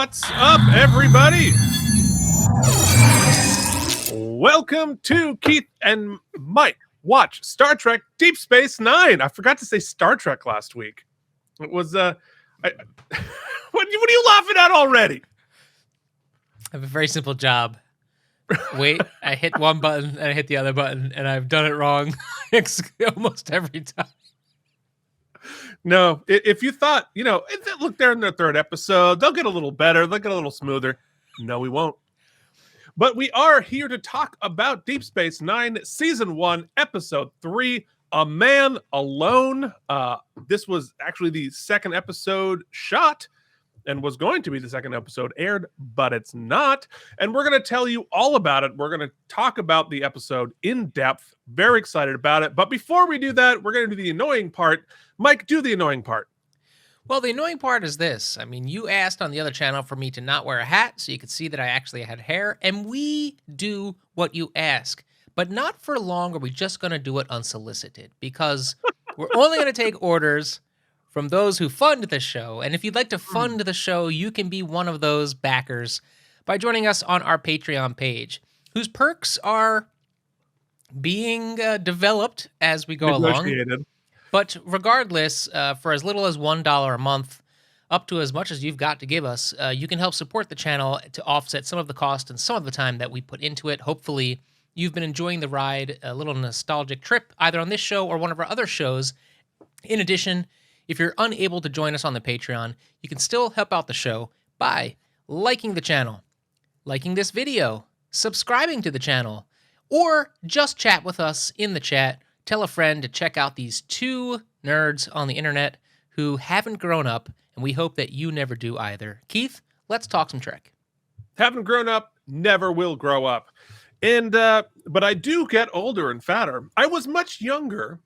What's up, everybody? Welcome to Keith and Mike Watch Star Trek Deep Space Nine. I forgot to say Star Trek last week. It was, what are you laughing at already? I have a very simple job. Wait, I hit one button and I hit the other button, and I've done it wrong almost every time. No, if you thought, look, they're in their third episode, they'll get a little better, they'll get a little smoother. No, we won't. But we are here to talk about Deep Space Nine, Season 1, Episode 3, A Man Alone. This was actually the second episode shot and was going to be the second episode aired, but it's not. And we're going to tell you all about it. We're going to talk about the episode in depth. Very excited about it. But before we do that, we're going to do the annoying part. Mike, do the annoying part. Well, the annoying part is this. I mean, you asked on the other channel for me to not wear a hat so you could see that I actually had hair, and we do what you ask. But not for long are we just going to do it unsolicited, because we're only going to take orders from those who fund the show. And if you'd like to fund the show, you can be one of those backers by joining us on our Patreon page, whose perks are being developed as we go along. But regardless, for as little as $1 a month, up to as much as you've got to give us, you can help support the channel to offset some of the cost and some of the time that we put into it. Hopefully, you've been enjoying the ride, a little nostalgic trip, either on this show or one of our other shows. In addition, if you're unable to join us on the Patreon, you can still help out the show by liking the channel, liking this video, subscribing to the channel, or just chat with us in the chat. Tell a friend to check out these two nerds on the internet who haven't grown up, and we hope that you never do either. Keith, let's talk some Trek. Haven't grown up, never will grow up. And but I do get older and fatter. I was much younger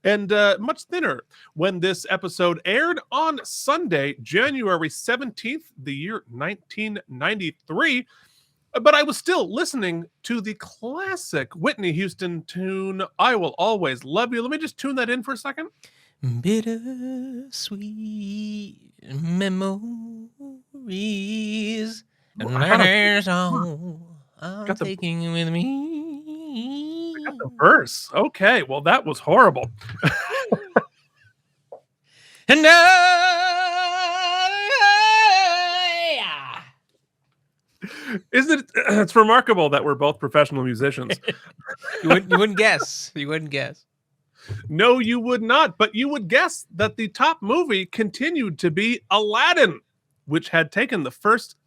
and much thinner when this episode aired on Sunday, January 17th, the year 1993. But I was still listening to the classic Whitney Houston tune, I Will Always Love You. Let me just tune that in for a second. Bittersweet memories, and that's all I'm taking with me. I got the verse. Okay, well, that was horrible. And Isn't it? It's remarkable that we're both professional musicians. You wouldn't guess. You wouldn't guess. No, you would not. But you would guess that the top movie continued to be Aladdin, which had taken the first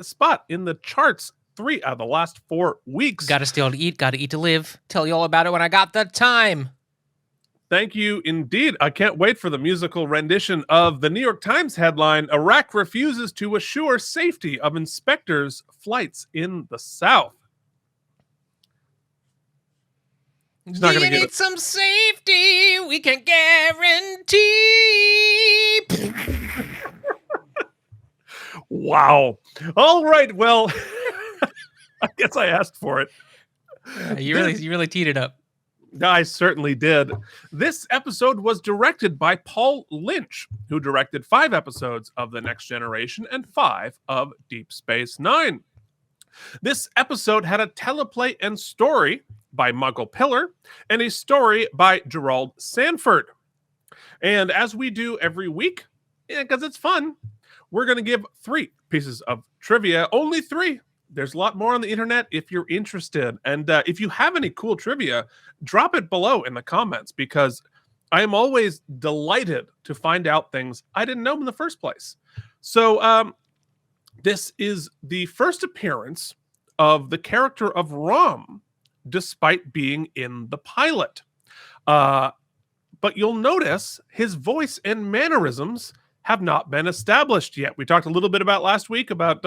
spot in the charts 3 out of the last 4 weeks. Gotta steal to eat, gotta eat to live. Tell you all about it when I got the time. Thank you indeed. I can't wait for the musical rendition of the New York Times headline, Iraq refuses to assure safety of inspectors' flights in the South. Do you need some safety? We can guarantee. Wow. All right. Well, I guess I asked for it. You really teed it up. I certainly did. This episode was directed by Paul Lynch, who directed 5 episodes of The Next Generation and 5 of Deep Space Nine. This episode had a teleplay and story by Muggle Pillar and a story by Gerald Sanford. And as we do every week, because it's fun, we're going to give 3 pieces of trivia. Only 3. There's a lot more on the internet if you're interested. And if you have any cool trivia, drop it below in the comments, because I am always delighted to find out things I didn't know in the first place. So this is the first appearance of the character of Rom, despite being in the pilot. But you'll notice his voice and mannerisms have not been established yet. We talked a little bit about last week about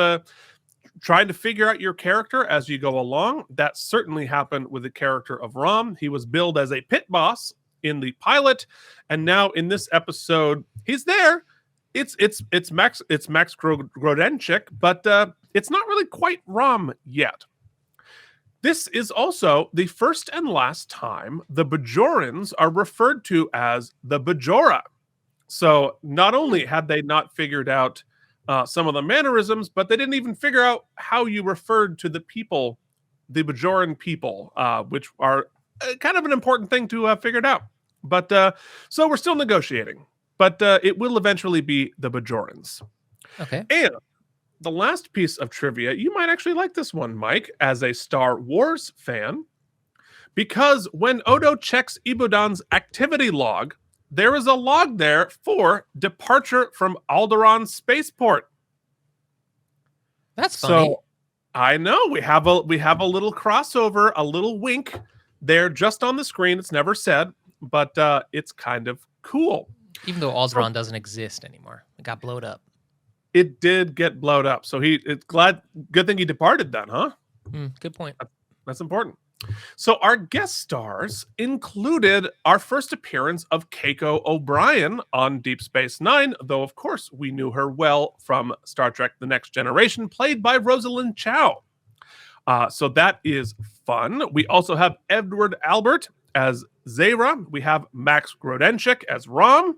trying to figure out your character as you go along. That certainly happened with the character of Rom. He was billed as a pit boss in the pilot, and now in this episode, he's there. It's Max Grodenchik, but it's not really quite Rom yet. This is also the first and last time the Bajorans are referred to as the Bajora. So not only had they not figured out some of the mannerisms, but they didn't even figure out how you referred to the people, the Bajoran people, which are kind of an important thing to figure it out. But so we're still negotiating, but it will eventually be the Bajorans. Okay. And the last piece of trivia, you might actually like this one, Mike, as a Star Wars fan, because when Odo checks Ibudan's activity log, there is a log there for departure from Alderaan spaceport. That's funny. So I know we have a little crossover, a little wink there just on the screen. It's never said, but it's kind of cool. Even though Alderaan doesn't exist anymore, it got blowed up. It did get blowed up, so good thing he departed then, huh? Good point. That's important. So our guest stars included our first appearance of Keiko O'Brien on Deep Space Nine, though of course we knew her well from Star Trek The Next Generation, played by Rosalind Chow. So that is fun. We also have Edward Albert as Zayra. We have Max Grodenchik as Rom,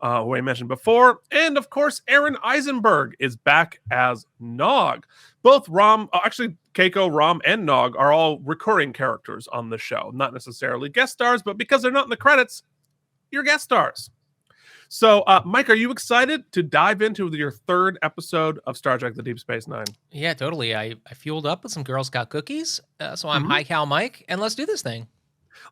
who I mentioned before. And of course, Aaron Eisenberg is back as Nog. Both Keiko, Rom, and Nog are all recurring characters on the show. Not necessarily guest stars, but because they're not in the credits, you're guest stars. So, Mike, are you excited to dive into your third episode of Star Trek The Deep Space Nine? Yeah, totally. I fueled up with some Girl Scout cookies. So I'm High Cal Mike, and let's do this thing.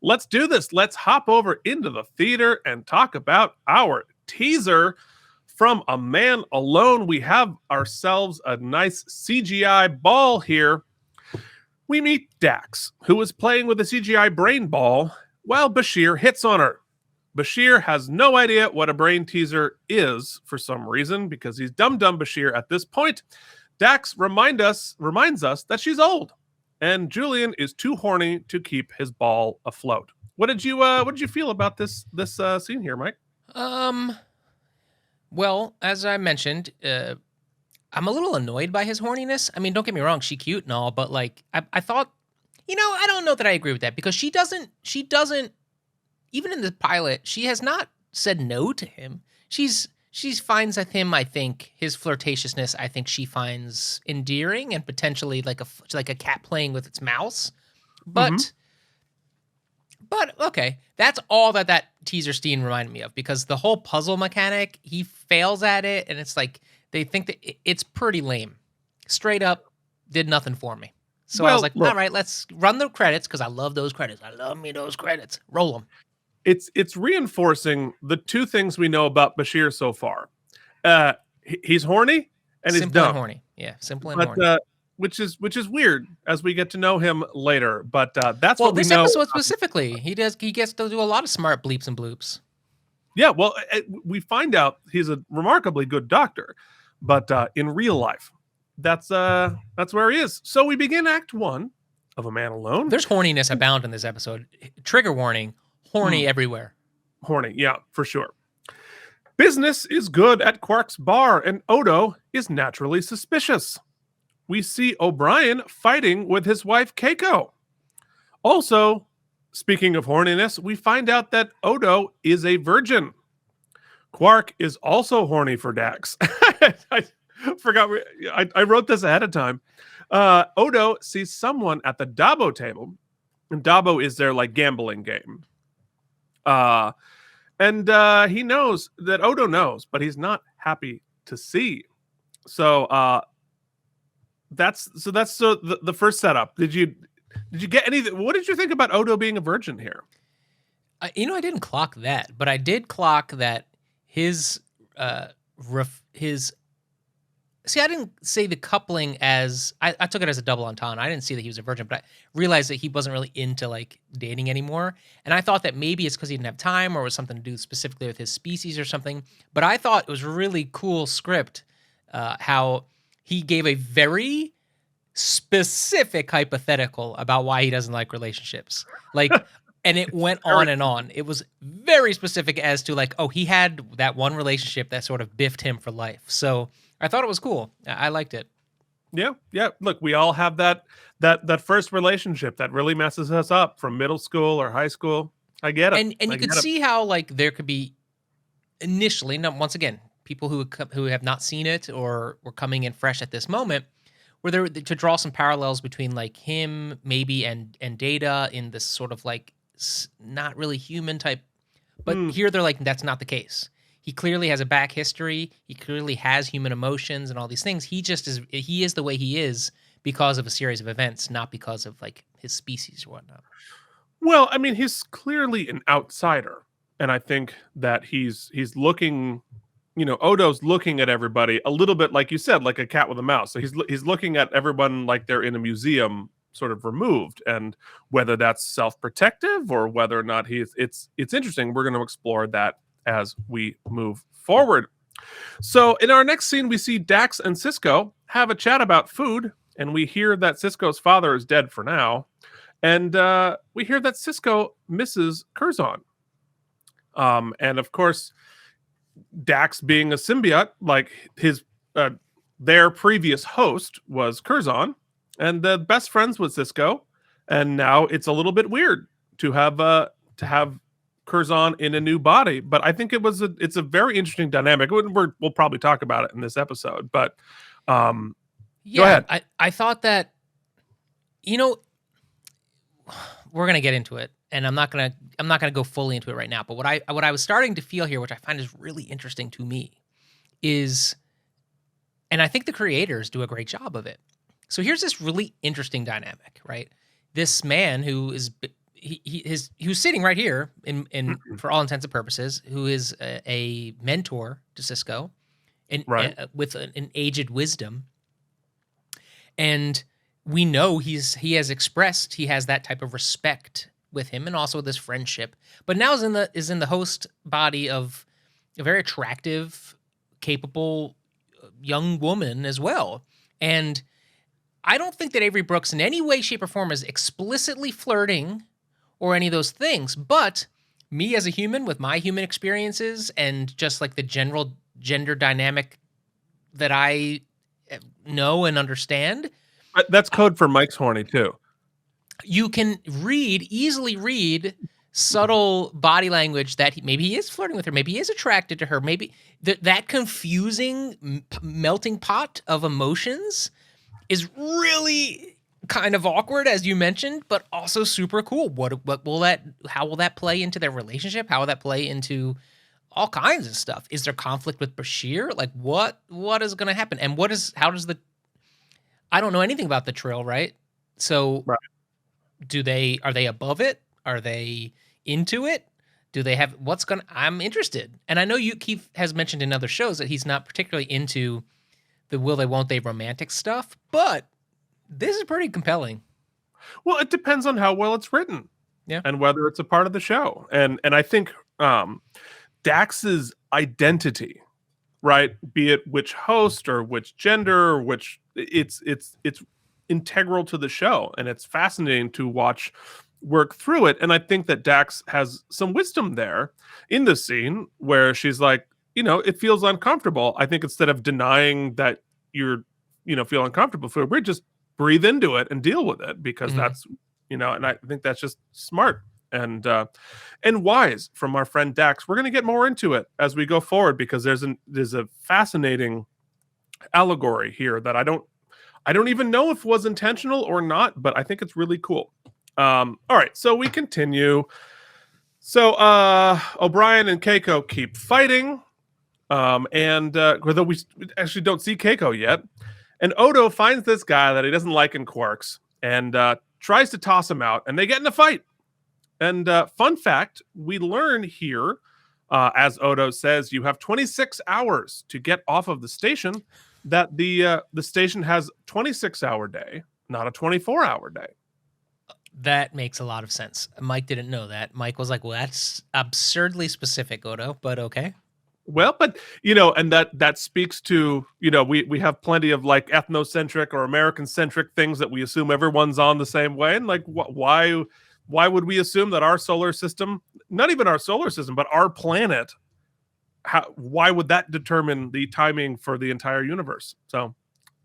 Let's do this. Let's hop over into the theater and talk about our teaser from A Man Alone. We have ourselves a nice CGI ball here. We meet Dax, who is playing with a CGI brain ball while Bashir hits on her. Bashir has no idea what a brain teaser is for some reason, because he's dumb Bashir at this point. Dax reminds us that she's old, and Julian is too horny to keep his ball afloat. What did you feel about this scene here, Mike? Well, as I mentioned, I'm a little annoyed by his horniness. I mean, don't get me wrong, she's cute and all, but like, I thought, I don't know that I agree with that, because she doesn't, even in the pilot, she has not said no to him. She finds him, I think, his flirtatiousness, I think she finds endearing and potentially like a cat playing with its mouse. But okay, that's all that teaser scene reminded me of, because the whole puzzle mechanic, he fails at it, and it's like they think that it's pretty lame. Straight up, did nothing for me. So I was like, all right, let's run the credits, because I love those credits. I love me those credits. Roll them. It's reinforcing the two things we know about Bashir so far. He's horny and he's dumb. And horny. Yeah, simple and horny. Which is weird as we get to know him later. But that's what we know. Well, this episode specifically, he gets to do a lot of smart bleeps and bloops. Yeah, well, we find out he's a remarkably good doctor, but in real life, that's where he is. So we begin Act 1 of A Man Alone. There's horniness abound in this episode. Trigger warning. Horny everywhere. Horny, yeah, for sure. Business is good at Quark's bar, and Odo is naturally suspicious. We see O'Brien fighting with his wife Keiko. Also, speaking of horniness, we find out that Odo is a virgin. Quark is also horny for Dax. I forgot. I wrote this ahead of time. Odo sees someone at the Dabo table, and Dabo is their gambling game. And he knows that Odo knows, but he's not happy to see. So that's the first setup. Did you get anything? What did you think about Odo being a virgin here? I didn't clock that, but I did clock that his See, I didn't say the coupling as I took it as a double entendre. I didn't see that he was a virgin, but I realized that he wasn't really into dating anymore. And I thought that maybe it's because he didn't have time, or it was something to do specifically with his species or something. But I thought it was a really cool script, how he gave a very specific hypothetical about why he doesn't like relationships. And it went on and on. It was very specific as to he had that one relationship that sort of biffed him for life. So I thought it was cool. I liked it. Yeah. Look, we all have that first relationship that really messes us up from middle school or high school. I get it. And you could see how there could be initially, once again, people who have not seen it or were coming in fresh at this moment, were there to draw some parallels between like him maybe and Data in this sort of like not really human type, but here they're like that's not the case. He clearly has a back history. He clearly has human emotions and all these things. He is the way he is because of a series of events, not because of like his species or whatnot. Well, I mean, he's clearly an outsider, and I think that he's looking, Odo's looking at everybody a little bit like you said, like a cat with a mouse. So he's looking at everyone like they're in a museum, sort of removed, and whether that's self-protective or whether or not it's interesting. We're going to explore that as we move forward. So in our next scene, we see Dax and Cisco have a chat about food, and we hear that Cisco's father is dead for now. And we hear that Cisco misses Curzon. And of course, Dax being a symbiote, like their previous host was Curzon, and the best friends with Cisco. And now it's a little bit weird to have Curzon in a new body. But I think it's a very interesting dynamic. We'll probably talk about it in this episode. But go ahead. I thought that, we're gonna get into it, and I'm not gonna go fully into it right now. But what I was starting to feel here, which I find is really interesting to me, is, and I think the creators do a great job of it. So here's this really interesting dynamic, right? This man who is who's sitting right here in for all intents and purposes, who is a mentor to Cisco, and with an aged wisdom, and we know he has that type of respect with him, and also this friendship. But now is in the host body of a very attractive, capable young woman as well. And I don't think that Avery Brooks in any way, shape, or form is explicitly flirting or any of those things. But me as a human with my human experiences and just like the general gender dynamic that I know and understand. That's code for Mike's horny too. You can easily read subtle body language that maybe he is flirting with her, maybe he is attracted to her, maybe that confusing melting pot of emotions is really kind of awkward, as you mentioned, but also super cool. How will that play into their relationship? How will that play into all kinds of stuff? Is there conflict with Bashir? Like what is going to happen? And I don't know anything about the Trill, right? So are they above it? Are they into it? Do they have I'm interested. And I know Keith has mentioned in other shows that he's not particularly into the will they, won't they romantic stuff, but this is pretty compelling. Well, it depends on how well it's written. Yeah. And whether it's a part of the show. And I think Dax's identity, right? Be it which host or which gender or which it's integral to the show, and it's fascinating to watch work through it. And I think that Dax has some wisdom there in the scene where she's like, it feels uncomfortable. I think instead of denying that you're, feel uncomfortable, we just breathe into it and deal with it, because that's, and I think that's just smart and wise from our friend Dax. We're going to get more into it as we go forward, because there's a fascinating allegory here that I don't even know if was intentional or not, but I think it's really cool. All right, so we continue. So O'Brien and Keiko keep fighting, and although we actually don't see Keiko yet, and Odo finds this guy that he doesn't like in Quarks and tries to toss him out, and they get in a fight. And fun fact, we learn here, as Odo says, you have 26 hours to get off of the station, that the station has 26-hour day, not a 24-hour day. That makes a lot of sense. Mike didn't know that. Mike was like, well, that's absurdly specific, Odo, but okay. Well, but, and that speaks to, we have plenty of like ethnocentric or American-centric things that we assume everyone's on the same way. And like, why would we assume that our solar system, not even our solar system, but our planet, why would that determine the timing for the entire universe? So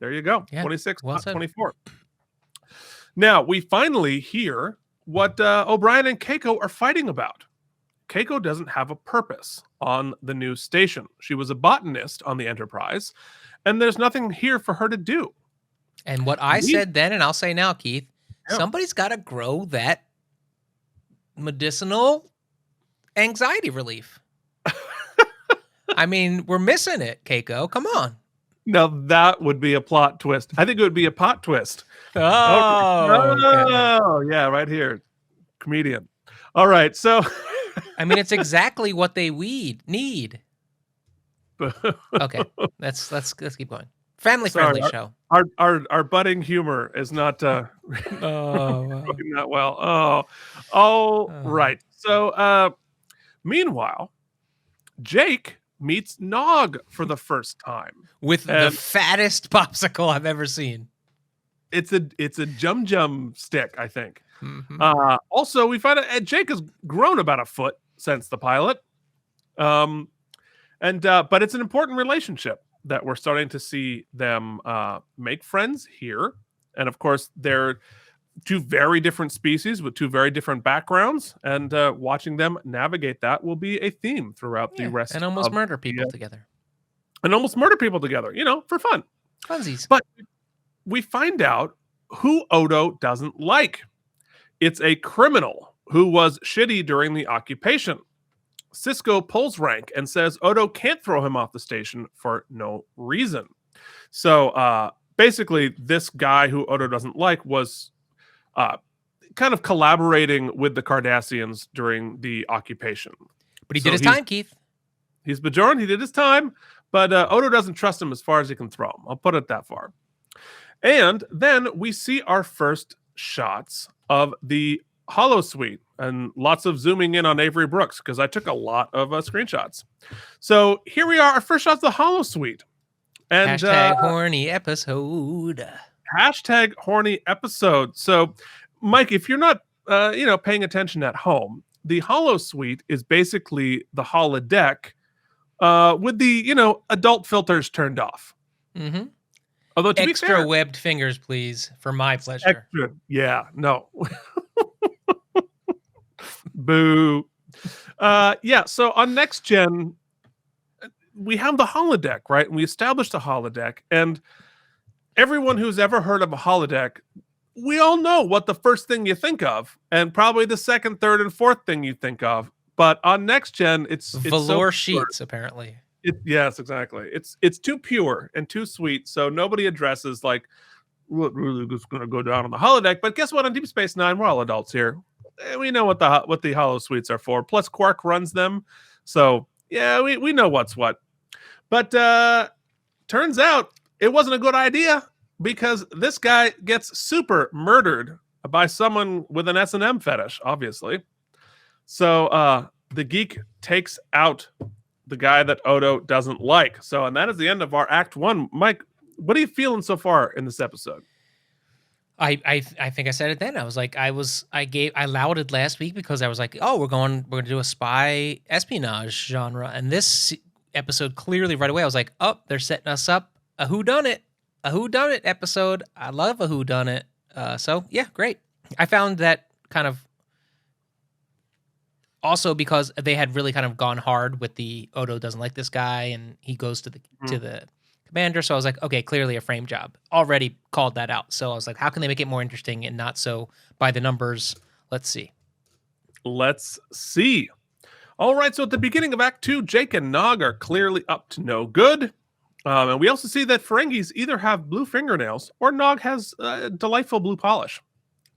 there you go. Yeah, 26, not 24. Now we finally hear what O'Brien and Keiko are fighting about. Keiko doesn't have a purpose on the new station. She was a botanist on the Enterprise, and there's nothing here for her to do. And what I said then, and I'll say now, Keith, Yeah. somebody's got to grow that medicinal anxiety relief. I mean, we're missing it, Keiko. Come on. Now that would be a plot twist. I think it would be a pot twist. Oh, okay. Yeah, right here. Comedian. All right, so I mean, it's exactly what they need. Okay, let's keep going. Family friendly show. Our budding humor is not Oh, working that well. Right. So meanwhile, Jake meets Nog for the first time with the fattest popsicle I've ever seen. It's a jum stick, I think. Mm-hmm. Also, we find out Jake has grown about a foot since the pilot. But it's an important relationship that we're starting to see them make friends here. And of course, they're two very different species with two very different backgrounds, and watching them navigate that will be a theme throughout the rest. And almost murder people together. And almost murder people together, for fun. Funsies. But we find out who Odo doesn't like. It's a criminal who was shitty during the occupation. Cisco pulls rank and says Odo can't throw him off the station for no reason. So basically, this guy who Odo doesn't like was kind of collaborating with the Cardassians during the occupation. But he did his time, Keith. He's Bajoran. He did his time, but Odo doesn't trust him as far as he can throw him. I'll put it that far. And then we see our first shots of the holosuite, and lots of zooming in on Avery Brooks because I took a lot of screenshots. So here we are, our first shots of the holosuite. And hashtag horny episode. Hashtag horny episode. So, Mike, if you're not, paying attention at home, the holosuite is basically the holodeck with the, adult filters turned off. Mm-hmm. Although to extra be fair, webbed fingers, please, for my pleasure. Extra, yeah, no. Boo. So on Next Gen, we have the holodeck, right? And we established the holodeck, and everyone who's ever heard of a holodeck, we all know what the first thing you think of, and probably the second, third, and fourth thing you think of. But on Next Gen, it's velour sheets, apparently. Yes, exactly. It's too pure and too sweet, so nobody addresses like what really is going to go down on the holodeck. But guess what? On Deep Space Nine, we're all adults here. We know what the holosuites are for. Plus, Quark runs them, so yeah, we know what's what. But turns out it wasn't a good idea because this guy gets super murdered by someone with an S&M fetish, obviously. So the geek takes out the guy that Odo doesn't like. So, and that is the end of our Act 1. Mike, what are you feeling so far in this episode? I think I said it then. I was like, I lauded last week because I was like, oh, we're going to do a spy espionage genre. And this episode clearly right away, I was like, oh, they're setting us up a whodunit episode. I love a whodunit. So yeah, great. I found that kind of also because they had really kind of gone hard with the Odo doesn't like this guy and he goes to the commander. So I was like, okay, clearly a frame job. Already called that out. So I was like, how can they make it more interesting and not so by the numbers? Let's see. All right. So at the beginning of Act 2, Jake and Nog are clearly up to no good. And we also see that Ferengis either have blue fingernails or Nog has delightful blue polish.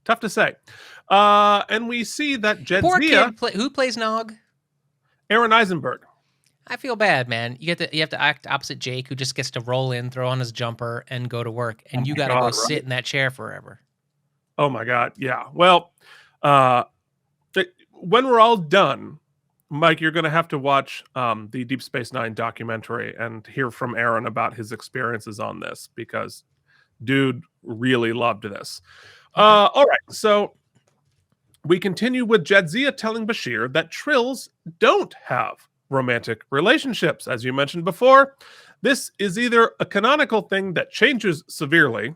Tough to say. And we see that Jedzia... Who plays Nog? Aaron Eisenberg. I feel bad, man. You have to act opposite Jake, who just gets to roll in, throw on his jumper, and go to work. And you got to go sit in that chair forever. Oh, my God. Yeah. Well, when we're all done, Mike, you're going to have to watch the Deep Space Nine documentary and hear from Aaron about his experiences on this because dude really loved this. All right. So we continue with Jadzia telling Bashir that Trills don't have romantic relationships. As you mentioned before, this is either a canonical thing that changes severely,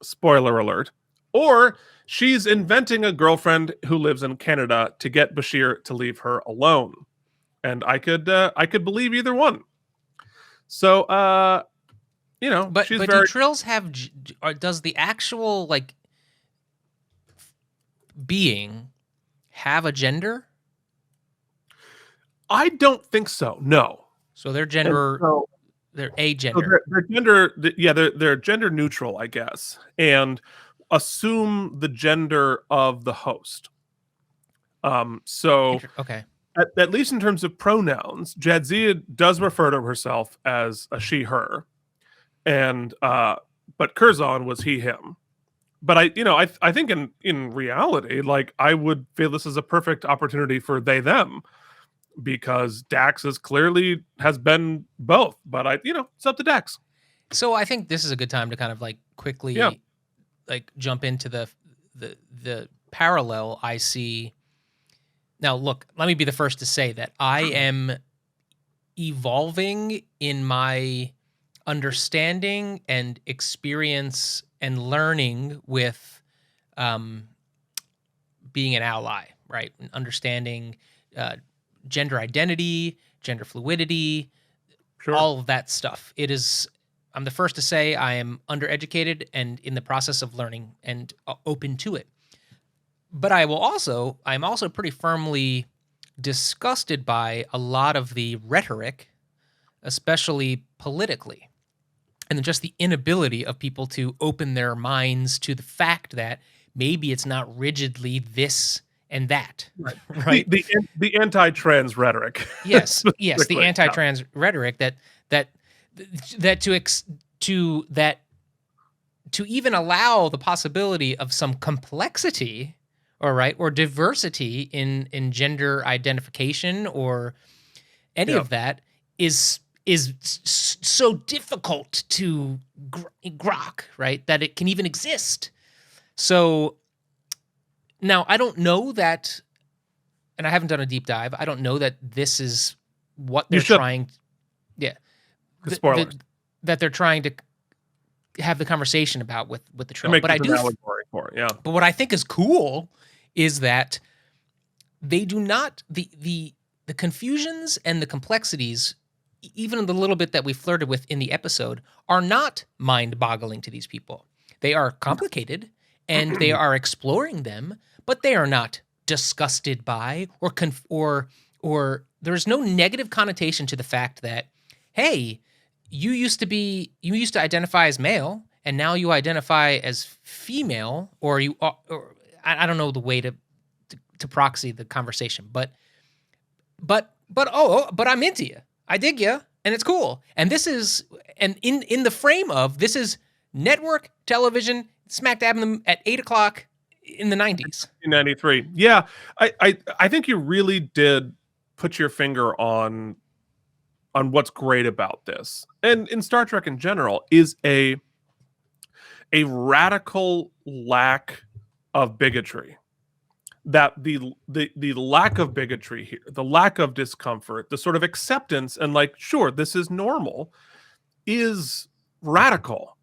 spoiler alert, or she's inventing a girlfriend who lives in Canada to get Bashir to leave her alone. And I could believe either one. So But she's do very. trills have or does the actual like being have a gender? I don't think so. No. So their And gender, so, they're so agender. they're gender. Yeah, they're gender neutral, I guess, and assume the gender of the host. So Okay. at least in terms of pronouns, Jadzia does refer to herself as a she/her, and but Curzon was he/him. But I think in reality, like I would feel this is a perfect opportunity for they/them because Dax has been both. But it's up to Dax. So I think this is a good time to kind of like Yeah. quickly like jump into the parallel I see. Now, look, let me be the first to say that I am evolving in my understanding and experience and learning with being an ally, right? And understanding gender identity, gender fluidity, Sure. all of that stuff. I'm the first to say I am undereducated and in the process of learning and open to it. But I'm also pretty firmly disgusted by a lot of the rhetoric, especially politically, and then just the inability of people to open their minds to the fact that maybe it's not rigidly this and that, Right. right? The anti-trans rhetoric. Yes, the Specifically, anti-trans rhetoric that to even allow the possibility of some complexity, or diversity in gender identification or any Yeah. of that is so difficult to grok, right? That it can even exist. So now I don't know that, and I haven't done a deep dive. I don't know that this is what they're trying. Yeah, Spoilers. that they're trying to have the conversation about with the trill. Make But I this do. an allegory for it, yeah. But what I think is cool is that they do not the confusions and the complexities, even the little bit that we flirted with in the episode, are not mind-boggling to these people. They are complicated and they are exploring them, but they are not disgusted by or there's no negative connotation to the fact that, hey, you used to identify as male and now you identify as female, or I don't know the way to proxy the conversation, but I'm into you. I dig you, and it's cool. And this is, and in the frame of this is network television, smack dab at 8:00 in the 90s. In 93. Yeah, I think you really did put your finger on what's great about this, and in Star Trek in general, is a radical lack of bigotry. That the lack of bigotry here, the lack of discomfort, the sort of acceptance and like, sure, this is normal, is radical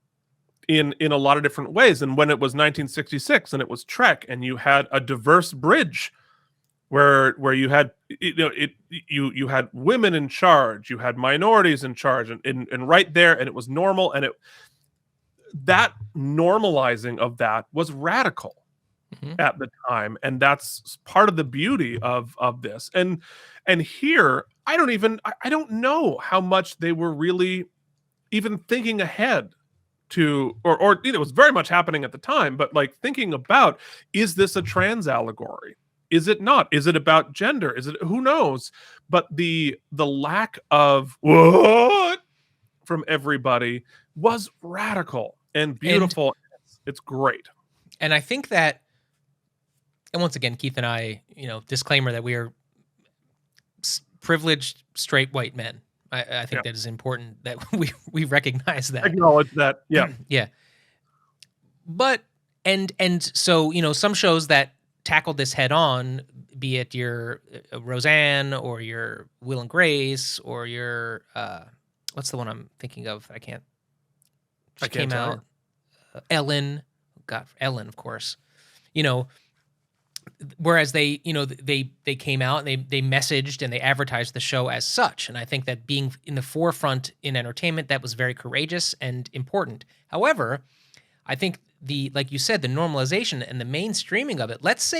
in a lot of different ways. And when it was 1966 and it was Trek and you had a diverse bridge where you had you had women in charge, you had minorities in charge, and right there, and it was normal, and that normalizing of that was radical at the time, and that's part of the beauty of this. And here, I don't know how much they were really even thinking ahead to, or it was very much happening at the time, but like thinking about, is this a trans allegory? Is it not? Is it about gender? Is it, who knows? But the lack of what from everybody was radical and beautiful. It's great. And I think that, and once again, Keith and I, disclaimer that we are privileged straight white men. I think that is important that we recognize that. Acknowledge that. Yeah. Yeah. But and so, some shows that tackled this head on, be it your Roseanne or your Will and Grace or your what's the one I'm thinking of? I can't. She came out. Ellen, God, Ellen, of course. You know, whereas they came out and they messaged and they advertised the show as such. And I think that being in the forefront in entertainment, that was very courageous and important. However, I think like you said, the normalization and the mainstreaming of it, let's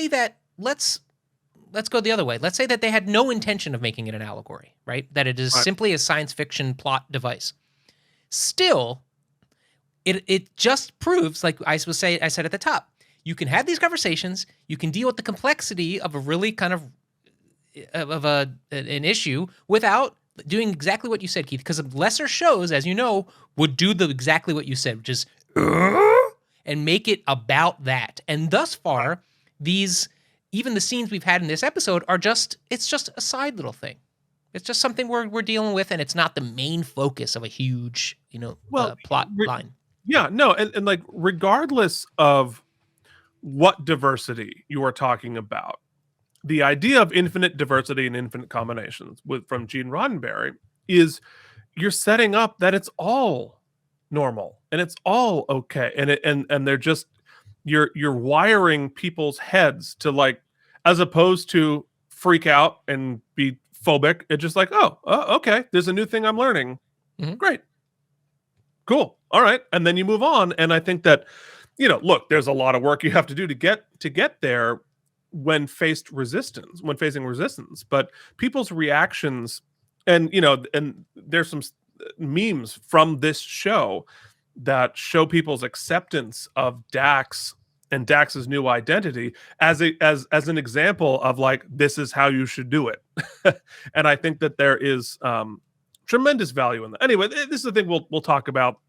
go the other way. Let's say that they had no intention of making it an allegory, right? That it is simply a science fiction plot device. Still, it just proves, like I said at the top, you can have these conversations. You can deal with the complexity of a really kind of an issue without doing exactly what you said, Keith. Because lesser shows, as you know, would do exactly what you said, which is and make it about that. And thus far, even the scenes we've had in this episode it's just a side little thing. It's just something we're dealing with, and it's not the main focus of a huge, plot line. Yeah, no, and like regardless of what diversity you are talking about, the idea of infinite diversity and infinite combinations from Gene Roddenberry is you're setting up that it's all normal and it's all okay, and they're just you're wiring people's heads to, like, as opposed to freak out and be phobic. It's just like, oh, okay, there's a new thing I'm learning. Mm-hmm. Great, cool, all right, and then you move on. And I think that, look, there's a lot of work you have to do to get there when facing resistance. But people's reactions, and there's some memes from this show that show people's acceptance of Dax and Dax's new identity as an example of, like, this is how you should do it. And I think that there is tremendous value in that. Anyway, this is the thing we'll talk about.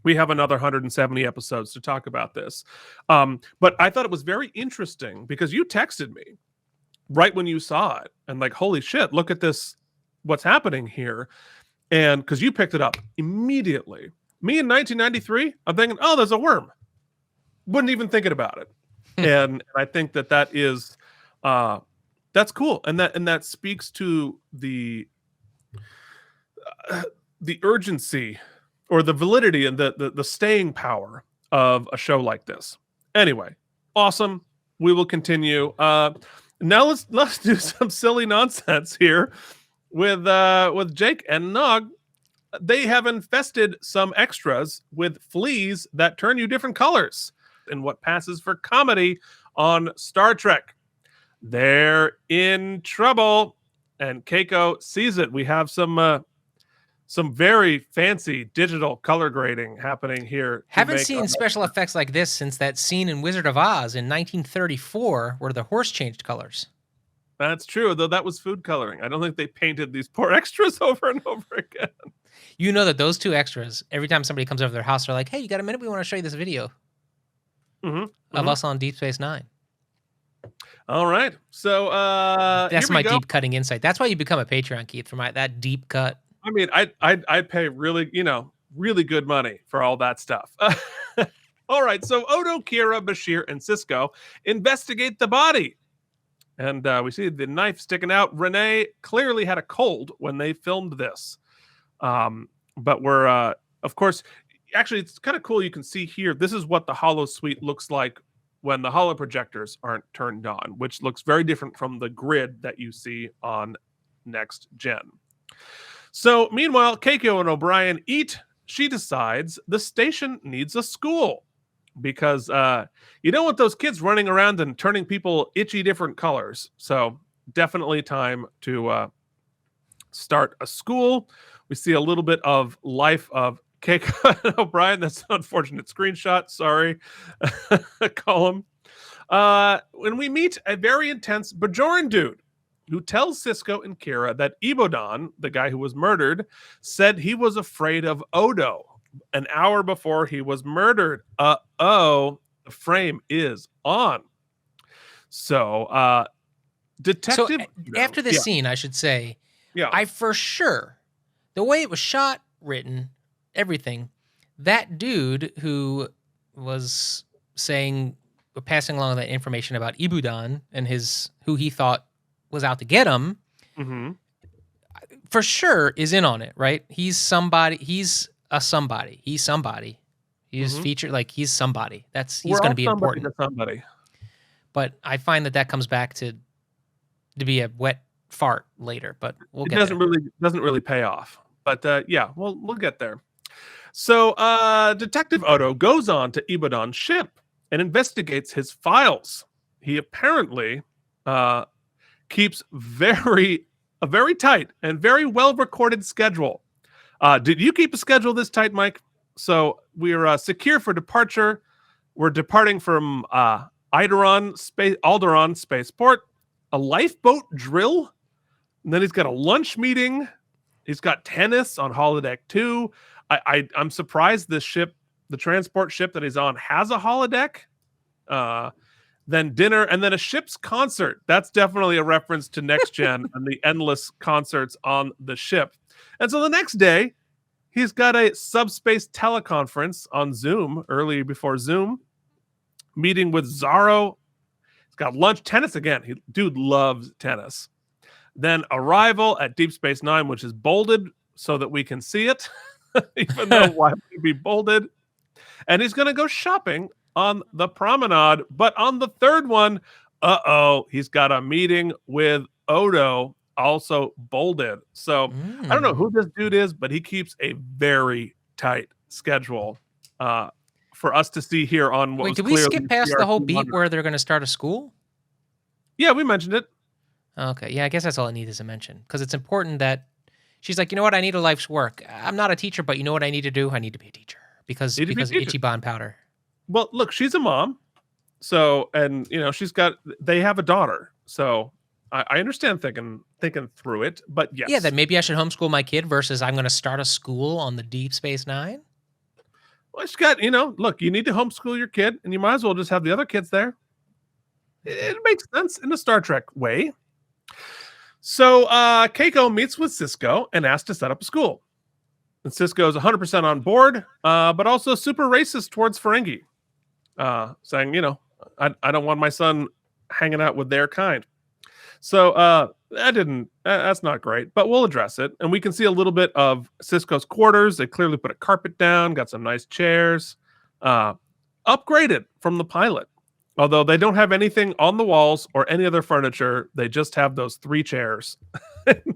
We have another 170 episodes to talk about this. But I thought it was very interesting because you texted me right when you saw it and, like, holy shit, look at this, what's happening here. And because you picked it up immediately. Me in 1993, I'm thinking, oh, there's a worm. Wouldn't even thinking about it. And I think that is that's cool. And that speaks to the urgency or the validity and the staying power of a show like this. Anyway, awesome. We will continue. Now let's do some silly nonsense here with Jake and Nog. They have infested some extras with fleas that turn you different colors in what passes for comedy on Star Trek. They're in trouble, and Keiko sees it. We have some very fancy digital color grading happening here. Haven't seen special effects like this since that scene in Wizard of Oz in 1934 where the horse changed colors. That's true, though that was food coloring. I don't think they painted these poor extras over and over again. You know that those two extras, every time somebody comes over to their house, they're like, hey, you got a minute? We want to show you this video of us on Deep Space Nine. All right. So that's my deep cutting insight. That's why you become a Patreon, Keith, for that deep cut. I mean, I'd pay really good money for all that stuff. All right. So Odo, Kira, Bashir, and Sisko investigate the body. And we see the knife sticking out. Renee clearly had a cold when they filmed this. But we're, of course, actually, it's kind of cool. You can see here, this is what the holo suite looks like when the holo projectors aren't turned on, which looks very different from the grid that you see on Next Gen. So meanwhile, Keiko and O'Brien eat. She decides the station needs a school because you don't want those kids running around and turning people itchy different colors. So definitely time to start a school. We see a little bit of life of Keiko and O'Brien. That's an unfortunate screenshot. Sorry. Column. When we meet a very intense Bajoran dude who tells Sisko and Kira that Ibodan, the guy who was murdered, said he was afraid of Odo an hour before he was murdered. The frame is on. So, Detective... So, after this scene, I should say, I for sure, the way it was shot, written, everything, that dude who was passing along that information about Ibodan and who he thought was out to get him, for sure is in on it, right? He's somebody. He's a somebody. He's somebody. He's Mhm. featured like he's somebody. He's We're going all to be somebody important. to somebody. But I find that comes back to be a wet fart later. But we'll It get there. doesn't really pay off. But yeah, we'll get there. So Detective Odo goes on to Ibadan's ship and investigates his files. He apparently keeps a very tight and very well recorded schedule. Did you keep a schedule this tight, Mike? So we're secure for departure. We're departing from Alderaan Spaceport, a lifeboat drill, and then he's got a lunch meeting. He's got tennis on holodeck 2. I'm surprised the transport ship that he's on, has a holodeck. Then dinner, and then a ship's concert. That's definitely a reference to Next Gen and the endless concerts on the ship. And so the next day, he's got a subspace teleconference on Zoom, early before Zoom, meeting with Zaro. He's got lunch, tennis again. Dude loves tennis. Then arrival at Deep Space Nine, which is bolded so that we can see it, even though why would it be bolded? And he's going to go shopping on the promenade. But on the third one, he's got a meeting with Odo, also bolded. So I don't know who this dude is, but he keeps a very tight schedule for us to see here on what Wait, was did we clearly skip past the whole beat where they're going to start a school? Yeah, we mentioned it. Okay, yeah, I guess that's all I need is a mention because it's important that she's like, you know what, I need a life's work. I'm not a teacher, but you know what I need to do? I need to be a teacher because Need to be a teacher. Ichiban powder. Well, look, she's a mom, so and they have a daughter, so I understand thinking through it, but yes, Yeah, then maybe I should homeschool my kid versus I'm going to start a school on the Deep Space Nine. Well, she's got look, you need to homeschool your kid, and you might as well just have the other kids there. It makes sense in a Star Trek way. So Keiko meets with Cisco and asks to set up a school. And Cisco is 100% on board, but also super racist towards Ferengi, saying, I don't want my son hanging out with their kind. So that's not great, but we'll address it. And we can see a little bit of Cisco's quarters. They clearly put a carpet down, got some nice chairs, upgraded from the pilot. Although they don't have anything on the walls or any other furniture, they just have those 3 chairs.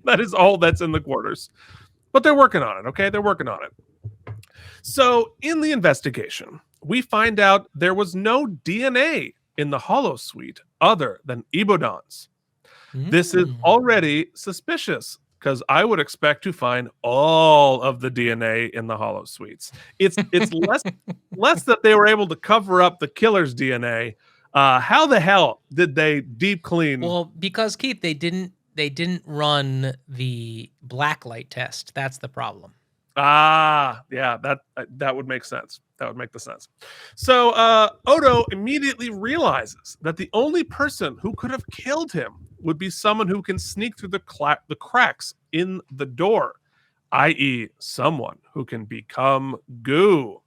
That is all that's in the quarters. But they're working on it, okay? They're working on it. So in the investigation, we find out there was no DNA in the holosuite other than Ibodan's. This is already suspicious because I would expect to find all of the DNA in the holosuites. It's less that they were able to cover up the killer's DNA. How the hell did they deep clean? Well, because Keith, they didn't run the blacklight test. That's the problem. Yeah, that would make sense. That would make the sense. So Odo immediately realizes that the only person who could have killed him would be someone who can sneak through the cracks in the door, i.e., someone who can become goo.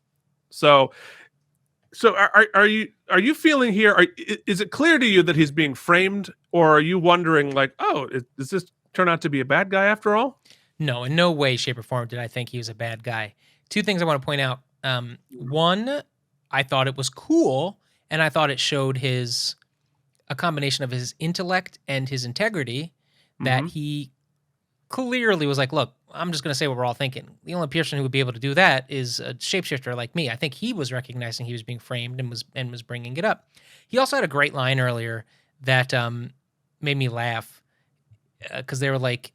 So are you feeling here? Is it clear to you that he's being framed, or are you wondering like, does this turn out to be a bad guy after all? No, in no way, shape, or form did I think he was a bad guy. 2 things I want to point out. One, I thought it was cool, and I thought it showed a combination of his intellect and his integrity that he clearly was like, look, I'm just going to say what we're all thinking. The only person who would be able to do that is a shapeshifter like me. I think he was recognizing he was being framed and was bringing it up. He also had a great line earlier that made me laugh because they were like,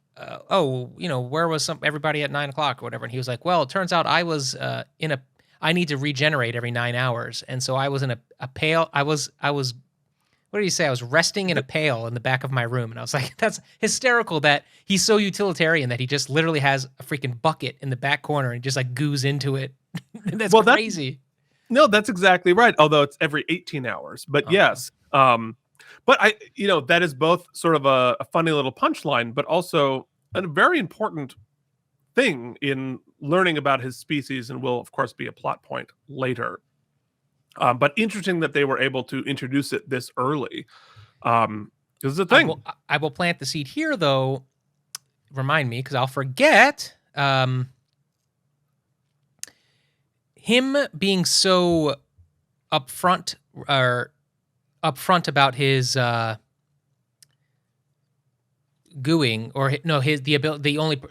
where was everybody at 9 o'clock or whatever? And he was like, well, it turns out I was I need to regenerate every 9 hours. And so I was in a pail. I was, what did he say? I was resting in a pail in the back of my room. And I was like, that's hysterical that he's so utilitarian that he just literally has a freaking bucket in the back corner and just like goos into it. That's crazy. No, that's exactly right. Although it's every 18 hours, but yes. But that is both sort of a funny little punchline, but also a very important thing in learning about his species, and will of course be a plot point later. But interesting that they were able to introduce it this early. This is a thing. I will plant the seed here, though. Remind me, because I'll forget. him being so upfront about his gooing, or his the ability, the only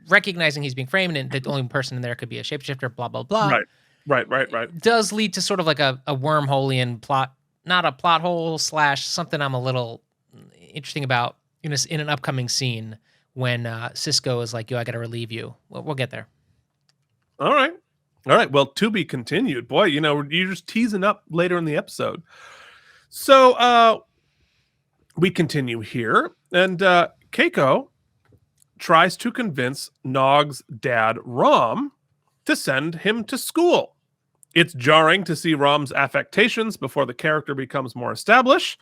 recognizing he's being framed and the only person in there could be a shapeshifter, blah blah blah, Right. does lead to sort of like a wormhole-ian plot, not a plot hole / something I'm a little interesting about in an upcoming scene when Cisco is like, yo, I gotta relieve you. We'll get there. All right. Well, to be continued. Boy, you're just teasing up later in the episode. So we continue here, and Keiko tries to convince Nog's dad, Rom, to send him to school. It's jarring to see Rom's affectations before the character becomes more established.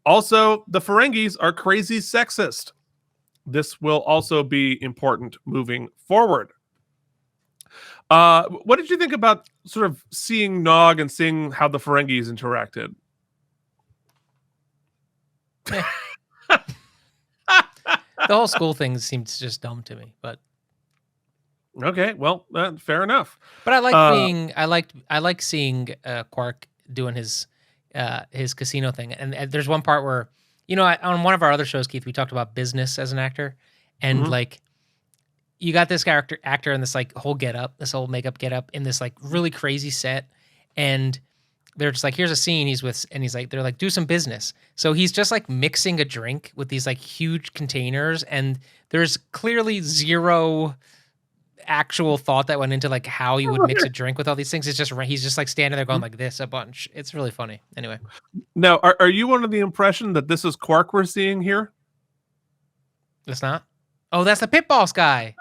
Also, the Ferengis are crazy sexist. This will also be important moving forward. What did you think about sort of seeing Nog and seeing how the Ferengis interacted? The whole school thing seems just dumb to me, but okay, well, fair enough. But I like seeing Quark doing his casino thing, and there's one part where on one of our other shows, Keith, we talked about business as an actor, and like you got this actor in this like whole this whole makeup get up in this like really crazy set, and they're just like, here's a scene he's with, and they're like, do some business. So he's just like mixing a drink with these like huge containers, and there's clearly zero actual thought that went into like how you would mix a drink with all these things. It's just he's just like standing there going like this a bunch. It's really funny. Anyway, now are you under the impression that this is Quark we're seeing here? It's not. Oh, that's the pit boss guy.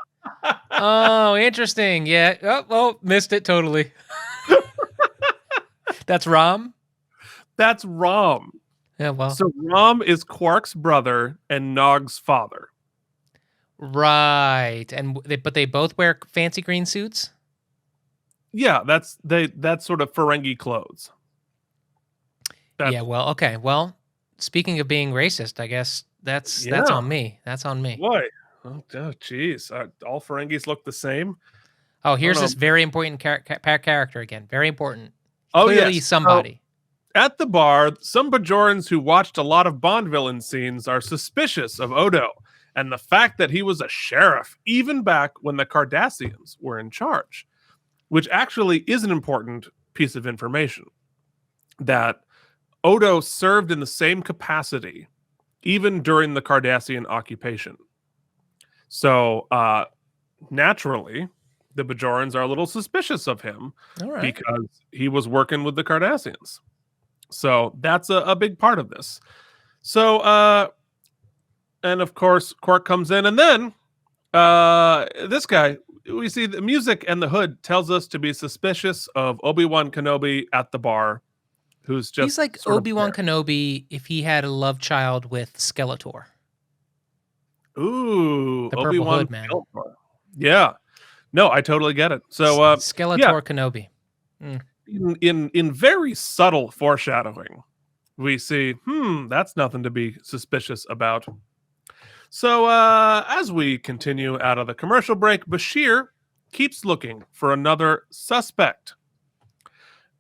Oh, interesting. Yeah. Oh, missed it totally. That's Rom? That's Rom. Yeah, well. So Rom is Quark's brother and Nog's father. Right. But they both wear fancy green suits? Yeah, that's sort of Ferengi clothes. Yeah, well, okay. Well, speaking of being racist, I guess that's on me. That's on me. Boy. Oh, jeez. All Ferengis look the same. Oh, here's this very important character again. Very important. Oh, clearly yes. Somebody. At the bar, some Bajorans who watched a lot of Bond villain scenes are suspicious of Odo and the fact that he was a sheriff even back when the Cardassians were in charge, which actually is an important piece of information, that Odo served in the same capacity even during the Cardassian occupation. So naturally, the Bajorans are a little suspicious of him because he was working with the Cardassians. So that's a big part of this. So, and of course, Quark comes in, and then this guy, we see the music and the hood tells us to be suspicious of Obi-Wan Kenobi at the bar, who's just... He's like Obi-Wan Kenobi if he had a love child with Skeletor. Ooh, the purple hood, man. Skeletor. Yeah. No, I totally get it. So Skeletor Kenobi. In very subtle foreshadowing, we see, that's nothing to be suspicious about. So as we continue out of the commercial break, Bashir keeps looking for another suspect.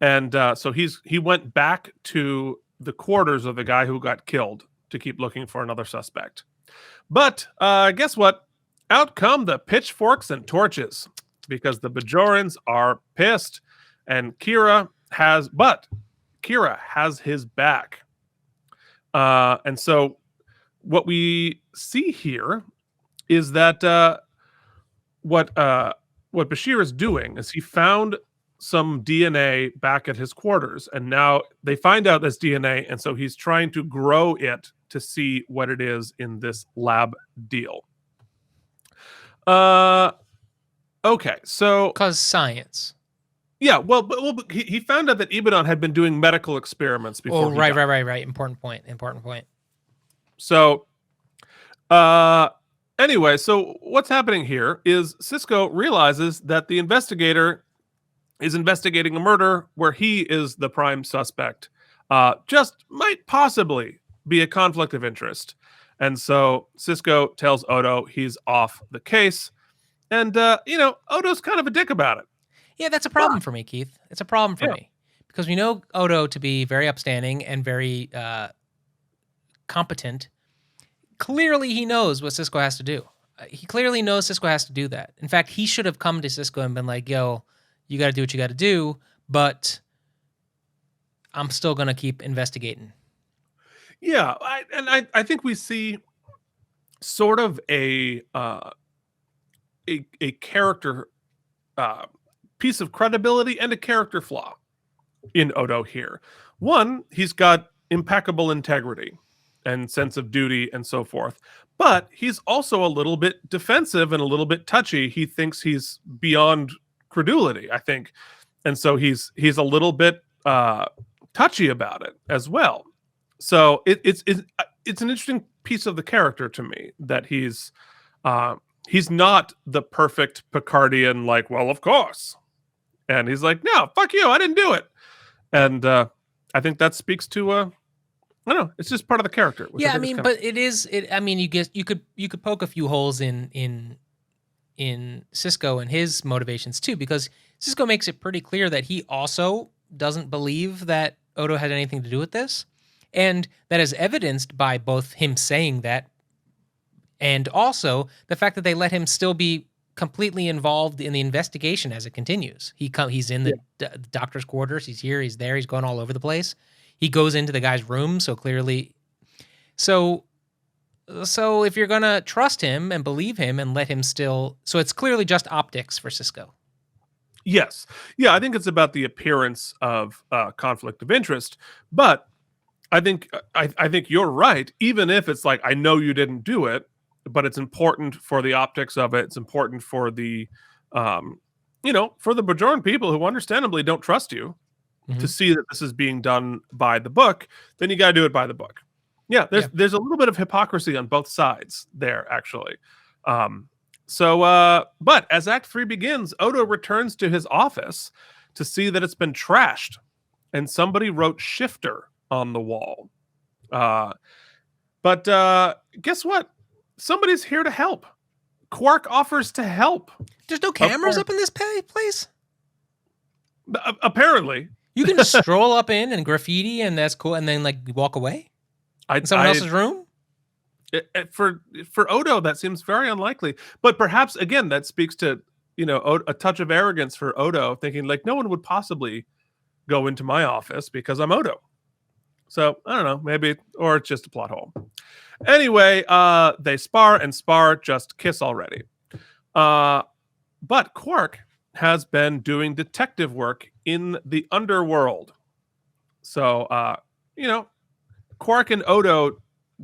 And so he went back to the quarters of the guy who got killed to keep looking for another suspect. But guess what? Out come the pitchforks and torches because the Bajorans are pissed, and Kira has his back. And so what we see here is that what Bashir is doing is he found some DNA back at his quarters, and now they find out this DNA, and so he's trying to grow it to see what it is in this lab deal. Okay, so... Because science. Yeah, well, he found out that Ibadan had been doing medical experiments before. Oh, right. Important point. So, anyway, so what's happening here is Cisco realizes that the investigator is investigating a murder where he is the prime suspect. Just might possibly be a conflict of interest. And so Cisco tells Odo he's off the case. And, Odo's kind of a dick about it. Yeah, that's a problem for me, Keith. It's a problem for Yeah. me because we know Odo to be very upstanding and very competent. Clearly, he knows what Cisco has to do. He clearly knows Cisco has to do that. In fact, he should have come to Cisco and been like, "Yo, you got to do what you got to do, but I'm still gonna keep investigating." Yeah, I think we see sort of a character piece of credibility and a character flaw in Odo here. One, he's got impeccable integrity and sense of duty and so forth, but he's also a little bit defensive and a little bit touchy. He thinks he's beyond credulity, I think, and so he's a little bit touchy about it as well. So it's an interesting piece of the character to me that he's not the perfect Picardian, like, well, of course. And he's like, no, fuck you, I didn't do it. And I think that speaks to I don't know, it's just part of the character. Yeah, I mean, but it is it. I mean, you could poke a few holes in Cisco and his motivations too, because Cisco makes it pretty clear that he also doesn't believe that Odo had anything to do with this, and that is evidenced by both him saying that and also the fact that they let him still be completely involved in the investigation as it continues. He's in the doctor's quarters. He's here. He's there. He's going all over the place. He goes into the guy's room. So clearly, so if you're gonna trust him and believe him and let him still, so it's clearly just optics for Cisco. Yes, yeah, I think it's about the appearance of conflict of interest, but I think I think you're right. Even if it's like, I know you didn't do it, but it's important for the optics of it. It's important for the, for the Bajoran people who understandably don't trust you to see that this is being done by the book. Then you got to do it by the book. Yeah, there's a little bit of hypocrisy on both sides there, actually. But as Act 3 begins, Odo returns to his office to see that it's been trashed, and somebody wrote "shifter" on the wall. But guess what? Somebody's here to help. Quark offers to help. There's no cameras up in this place? Apparently. You can just stroll up in and graffiti, and that's cool, and then like walk away in someone else's room? For Odo, that seems very unlikely. But perhaps, again, that speaks to, a touch of arrogance for Odo, thinking like, no one would possibly go into my office because I'm Odo. So I don't know, maybe, or it's just a plot hole. Anyway, they spar and spar, just kiss already. But Quark has been doing detective work in the underworld. So, Quark and Odo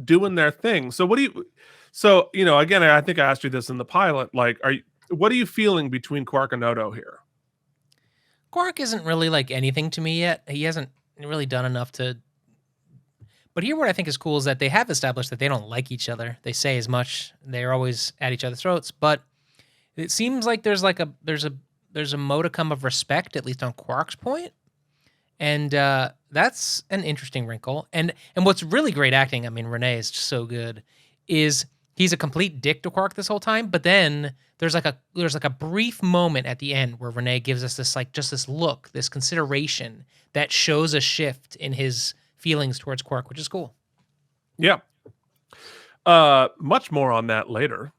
doing their thing. So again, I think I asked you this in the pilot, like, what are you feeling between Quark and Odo here? Quark isn't really like anything to me yet. He hasn't really done enough to. But here, what I think is cool is that they have established that they don't like each other. They say as much. They're always at each other's throats. But it seems like there's a modicum of respect, at least on Quark's point, and that's an interesting wrinkle. And what's really great acting, I mean, Renee is just so good, is he's a complete dick to Quark this whole time. But then there's like a brief moment at the end where Renee gives us this this look, this consideration that shows a shift in his feelings towards Quark, which is cool. Yeah. Much more on that later.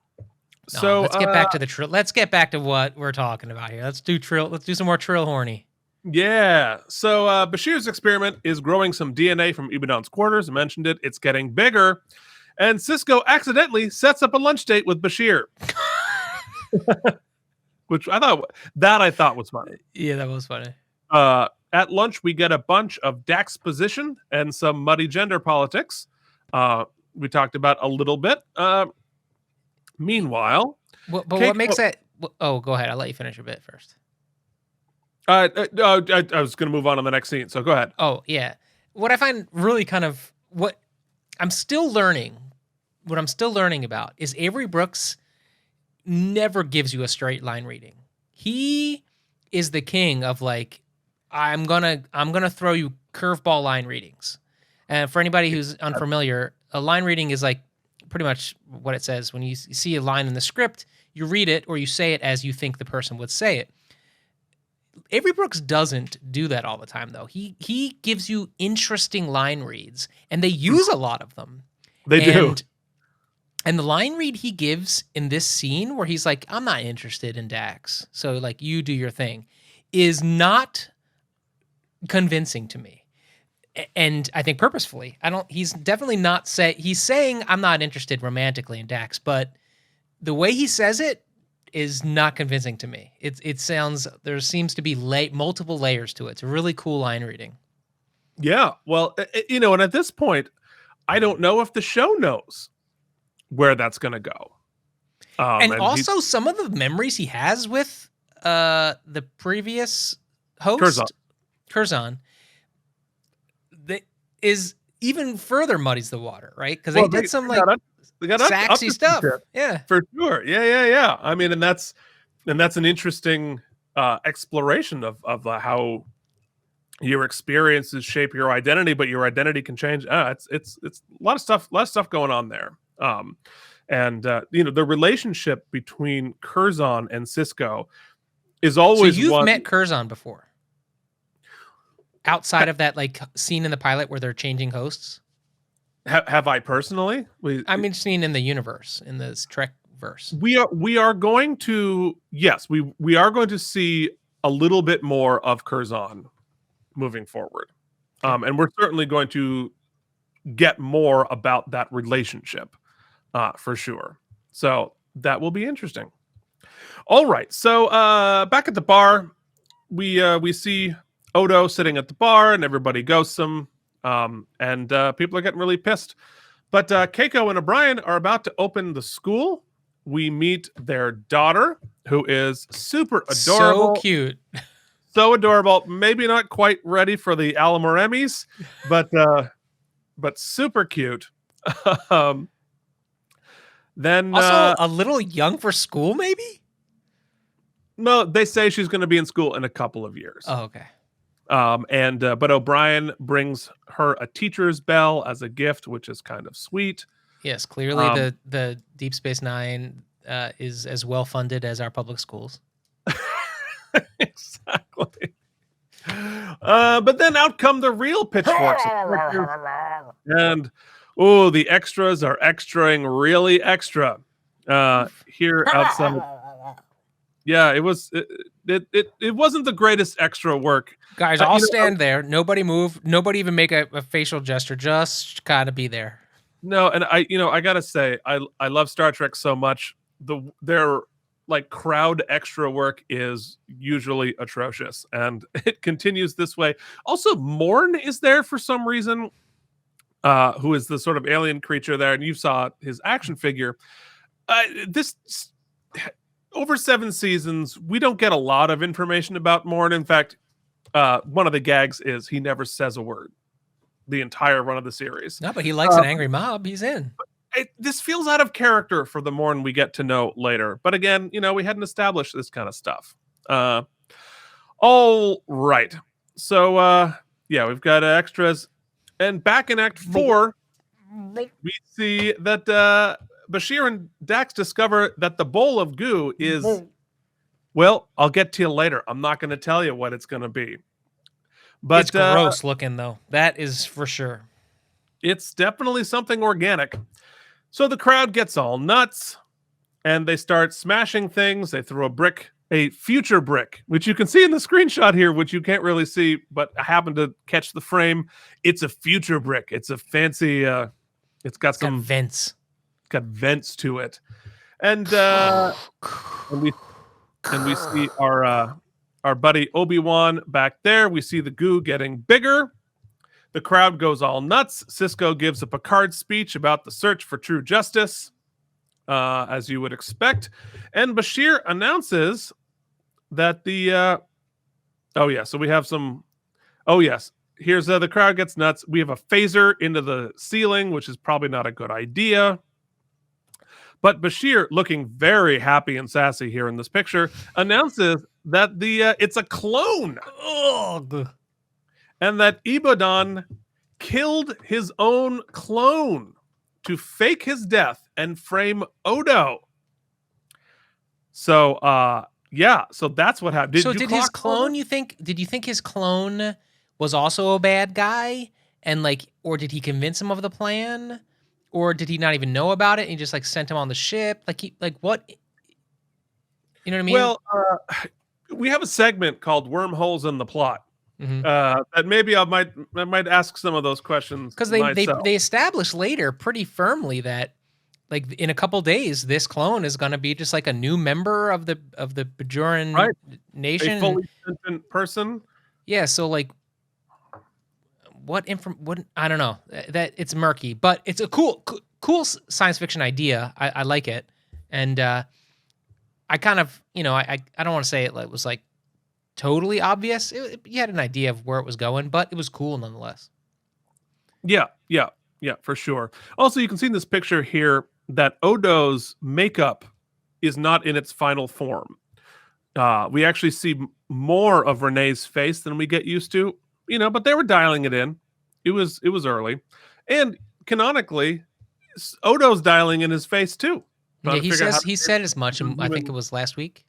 No, so let's get back to the Trill. Let's get back to what we're talking about here. Let's do Trill. Let's do some more Trill horny. Yeah. So Bashir's experiment is growing some DNA from Ibadan's quarters. I mentioned it. It's getting bigger. And Cisco accidentally sets up a lunch date with Bashir. Which I thought was funny. Yeah, that was funny. At lunch, we get a bunch of Daxposition and some muddy gender politics. We talked about a little bit. Meanwhile, what makes that? Oh, go ahead. I'll let you finish your bit first. I was going to move on to the next scene, so go ahead. Oh yeah, what I find really what I'm still learning about is Avery Brooks never gives you a straight line reading. He is the king of like, I'm gonna throw you curveball line readings. And for anybody who's unfamiliar, a line reading is like pretty much what it says. When you see a line in the script, you read it or you say it as you think the person would say it. Avery Brooks doesn't do that all the time, though. He gives you interesting line reads, and they use a lot of them. They do. And the line read he gives in this scene where he's like, I'm not interested in Dax, so like you do your thing, is not convincing to me. And I think purposefully. He's definitely not he's saying I'm not interested romantically in Dax, but the way he says it is not convincing to me. It sounds, there seems to be multiple layers to it. It's a really cool line reading. Yeah. Well, and at this point, I don't know if the show knows where that's going to go. And also some of the memories he has with the previous host, Curzon, that is even further muddies the water, right? Because they did some they got sexy stuff. Yeah, for sure. Yeah. I mean, and that's an interesting exploration of how your experiences shape your identity, but your identity can change. It's a lot of stuff going on there. And the relationship between Curzon and Sisko is always. So you've met Curzon before, outside of that like scene in the pilot where they're changing hosts. Have I personally? I mean, seen in the universe, in this Trek verse. We are going to we are going to see a little bit more of Curzon moving forward, and we're certainly going to get more about that relationship, for sure. So that will be interesting. All right, so back at the bar, we see Odo sitting at the bar, and everybody ghosts him. And people are getting really pissed. But Keiko and O'Brien are about to open the school. We meet their daughter, who is super adorable. So cute. So adorable. Maybe not quite ready for the AlamarEmmys, but super cute. Then also a little young for school, maybe? No, they say she's going to be in school in a couple of years. Oh, okay. But O'Brien brings her a teacher's bell as a gift, which is kind of sweet. Yes, clearly the Deep Space Nine is as well funded as our public schools. Exactly. But then out come the real pitchforks. And the extras are extraing really extra. Here outside. Yeah, it wasn't the greatest extra work. Guys, I'll stand there. Nobody move. Nobody even make a facial gesture. Just kind of be there. No, and I gotta say, I love Star Trek so much. Their like crowd extra work is usually atrocious, and it continues this way. Also, Morn is there for some reason, who is the sort of alien creature there, and you saw his action figure. This. Over 7 seasons, we don't get a lot of information about Morn. In fact, one of the gags is he never says a word the entire run of the series. No, but he likes an angry mob. He's in. This feels out of character for the Morn we get to know later. But again, we hadn't established this kind of stuff. All right. So, we've got extras. And back in Act 4, we see that... Bashir and Dax discover that the bowl of goo is, well, I'll get to you later. I'm not going to tell you what it's going to be. But it's gross looking, though. That is for sure. It's definitely something organic. So the crowd gets all nuts, and they start smashing things. They throw a future brick, which you can see in the screenshot here, which you can't really see, but I happen to catch the frame. It's a future brick. It's a fancy, it's got some vents. Got vents to it, and we see our buddy Obi-Wan back there. We see the goo getting bigger. The crowd goes all nuts. Sisko gives a Picard speech about the search for true justice, as you would expect, and Bashir announces that the so we have some. Oh yes, here's the crowd gets nuts. We have a phaser into the ceiling, which is probably not a good idea. But Bashir, looking very happy and sassy here in this picture, announces that it's a clone. Ugh. And that Ibodan killed his own clone to fake his death and frame Odo. So Yeah, so that's what happened. So you did his clock all clone, did you think his clone was also a bad guy? And like, or did he convince him of the plan? Or did he not even know about it and he just like sent him on the ship? Like what? You know what I mean? Well, we have a segment called "Wormholes in the Plot." Mhm. That maybe I might ask some of those questions Because myself. they established later pretty firmly that like in a couple days this clone is going to be just like a new member of the Bajoran Right, a nation. fully sentient person. Yeah, so like what I don't know. That it's murky, but it's a cool science fiction idea. I like it. And I kind of, I don't want to say it was like totally obvious. You had an idea of where it was going, but it was cool nonetheless. Yeah, yeah, yeah, for sure. Also, you can see in this picture here that Odo's makeup is not in its final form. We actually see more of Renee's face than we get used to, but they were dialing it in. It was early, and canonically, Odo's dialing in his face too, Yeah, trying to figure out how he to said as much, do and I think it human. was last week.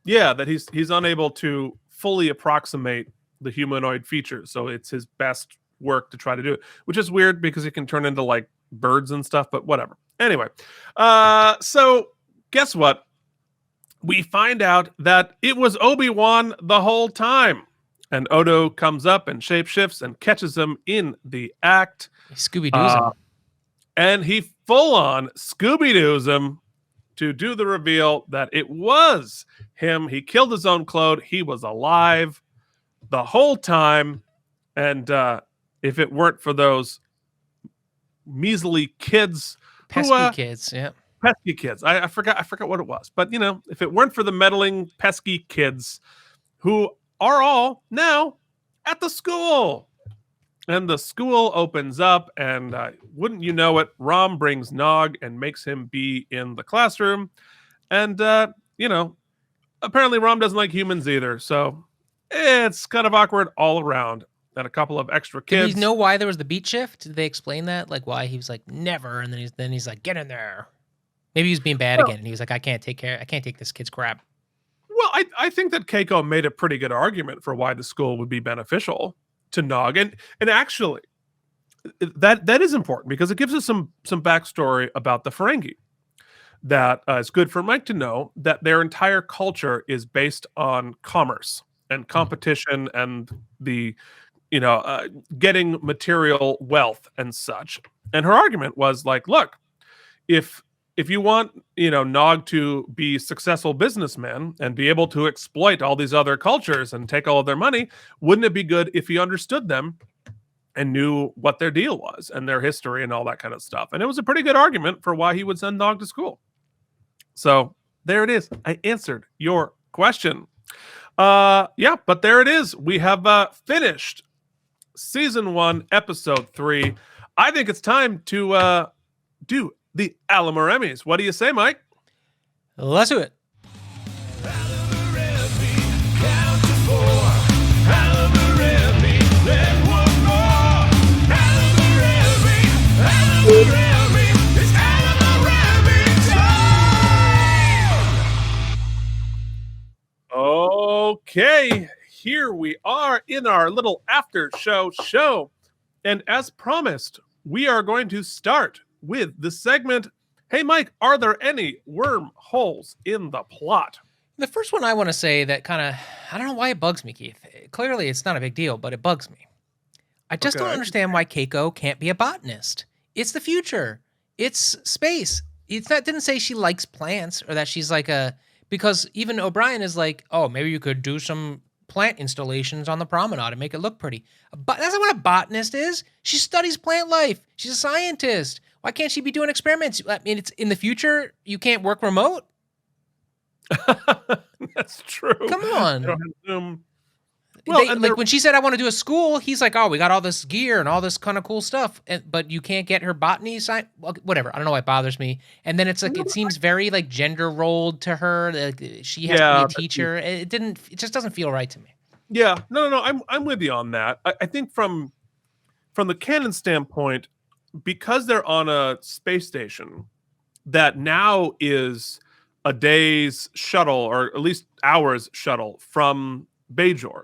Yeah, that he's unable to fully approximate the humanoid features, so it's his best work to try to do it, which is weird because it can turn into like birds and stuff, but whatever. Anyway, so guess what? We find out that it was Obi-Wan the whole time. And Odo comes up and shapeshifts and catches him in the act. Scooby Doo's him. And he full on Scooby Doo's him to do the reveal that it was him. He killed his own clone. He was alive the whole time. And if it weren't for those measly kids Pesky kids, yeah. pesky kids. I forgot what it was. But if it weren't for the meddling pesky kids who are all now at the school. And the school opens up, and wouldn't you know it, Rom brings Nog and makes him be in the classroom. And apparently Rom doesn't like humans either, so it's kind of awkward all around. And a couple of extra Did kids. we know why there was the beat shift? Did they explain that? Like why he was like never, and then he's like get in there. Maybe he was being bad Well, again, and he was like I can't take this kid's crap. Well, I think that Keiko made a pretty good argument for why the school would be beneficial to Nog, and actually, that is important because it gives us some backstory about the Ferengi. That it's good for Mike to know that their entire culture is based on commerce and competition and the getting material wealth and such. And her argument was like, look, if you want Nog to be successful businessmen and be able to exploit all these other cultures and take all of their money, wouldn't it be good if he understood them and knew what their deal was and their history and all that kind of stuff? And it was a pretty good argument for why he would send Nog to school. So there it is. I answered your question. Yeah, but there it is. We have finished season 1, episode 3. I think it's time to do the AlamarEmmys. What do you say, Mike? Let's do it. Okay, here we are in our little after show. And as promised, we are going to start with the segment, hey, Mike, are there any wormholes in the plot? The first one I want to say that kind of, I don't know why it bugs me, Keith. Clearly, it's not a big deal, but it bugs me. I just don't understand why Keiko can't be a botanist. It's the future. It's space. Didn't say she likes plants or that she's like because even O'Brien is like, oh, maybe you could do some plant installations on the promenade and make it look pretty. But that's not what a botanist is. She studies plant life. She's a scientist. Why can't she be doing experiments? I mean, it's in the future. You can't work remote. That's true. Come on. They don't have Zoom. Well, like when she said, I want to do a school, he's like, oh, we got all this gear and all this kind of cool stuff. But you can't get her botany science. Well, whatever. I don't know why it bothers me. And then it's like, it seems very like gender rolled to her. Like, she has to be a teacher. It just doesn't feel right to me. Yeah, no. I'm with you on that. I think from the canon standpoint, because they're on a space station that now is a day's shuttle, or at least hours shuttle from Bajor.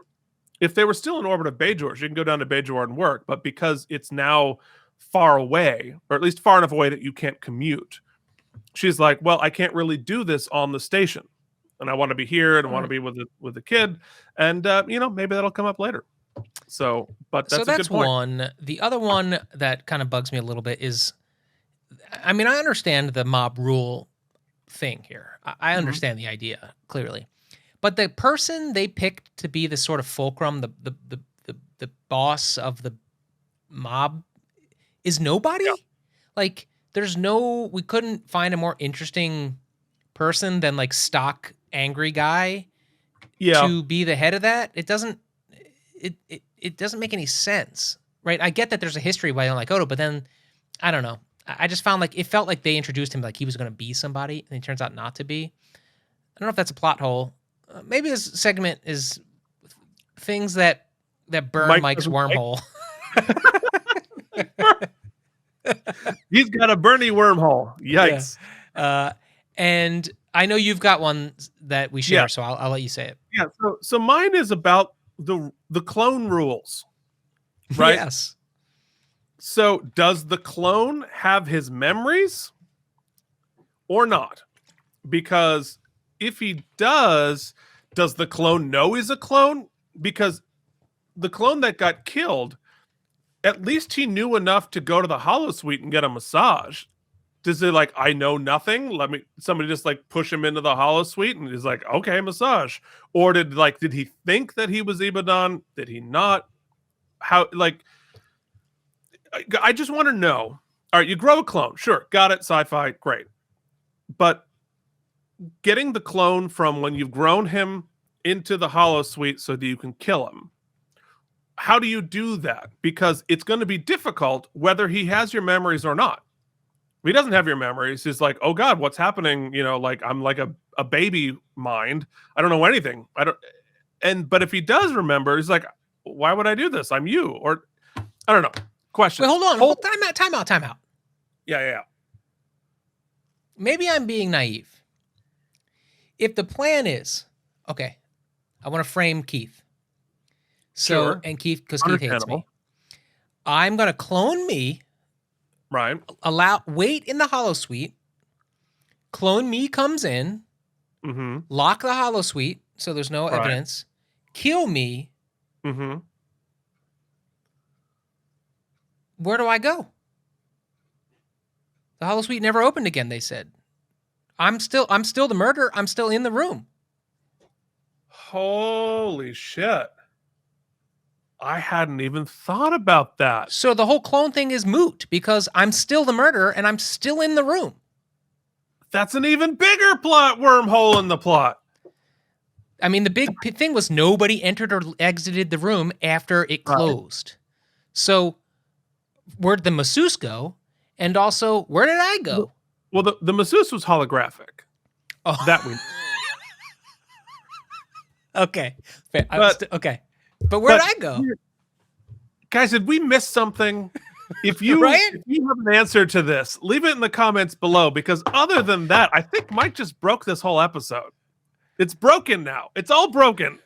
If they were still in orbit of Bajor, she can go down to Bajor and work. But because it's now far away, or at least far enough away that you can't commute, she's like, well, I can't really do this on the station. And I want to be here and want to be with the kid. And, maybe that'll come up later. So, but that's a good point. One. The other one that kind of bugs me a little bit is, I mean, I understand the mob rule thing here. I understand the idea clearly, but the person they picked to be the sort of fulcrum, the boss of the mob, is nobody. Yeah. Like, we couldn't find a more interesting person than like stock angry guy to be the head of that. It doesn't make any sense, right? I get that there's a history why I don't like Odo, but then I don't know. I just found like it felt like they introduced him like he was going to be somebody, and he turns out not to be. I don't know if that's a plot hole. Maybe this segment is things that burn Mike's wormhole. He's got a Bernie wormhole. Yikes. Yeah. And I know you've got one that we share, so I'll let you say it. Yeah. So mine is about the clone rules, right? Yes. So does the clone have his memories or not? Because if he does the clone know he's a clone? Because the clone that got killed, at least he knew enough to go to the holosuite and get a massage. Does it like, I know nothing? Somebody just like push him into the holosuite and he's like, okay, massage. Or did he think that he was Ibadan? Did he not? How, like, I just want to know. All right, you grow a clone. Sure, got it, sci-fi, great. But getting the clone from when you've grown him into the holosuite so that you can kill him, how do you do that? Because it's going to be difficult whether he has your memories or not. If he doesn't have your memories, he's like, oh God, what's happening? Like I'm like a baby mind. I don't know anything. But if he does remember, he's like, why would I do this? I'm you. Or I don't know. Question. Wait, hold on. Time out. Yeah. Maybe I'm being naive. If the plan is, okay, I want to frame Keith. So, sure. And Keith, because Keith hates me. I'm going to clone me. Right. Wait in the holosuite. Clone me comes in. Mm-hmm. Lock the holosuite so there's no evidence. Kill me. Mm-hmm. Where do I go? The holosuite never opened again, they said. I'm still the murderer. I'm still in the room. Holy shit. I hadn't even thought about that. So the whole clone thing is moot because I'm still the murderer and I'm still in the room. That's an even bigger plot wormhole in the plot. I mean, the big thing was nobody entered or exited the room after it closed. Right. So where'd the masseuse go? And also, where did I go? Well, the masseuse was holographic. Oh. That we Okay. Okay. But where'd I go? Guys, did we miss something? If you have an answer to this, leave it in the comments below, because other than that, I think Mike just broke this whole episode. It's broken now. It's all broken.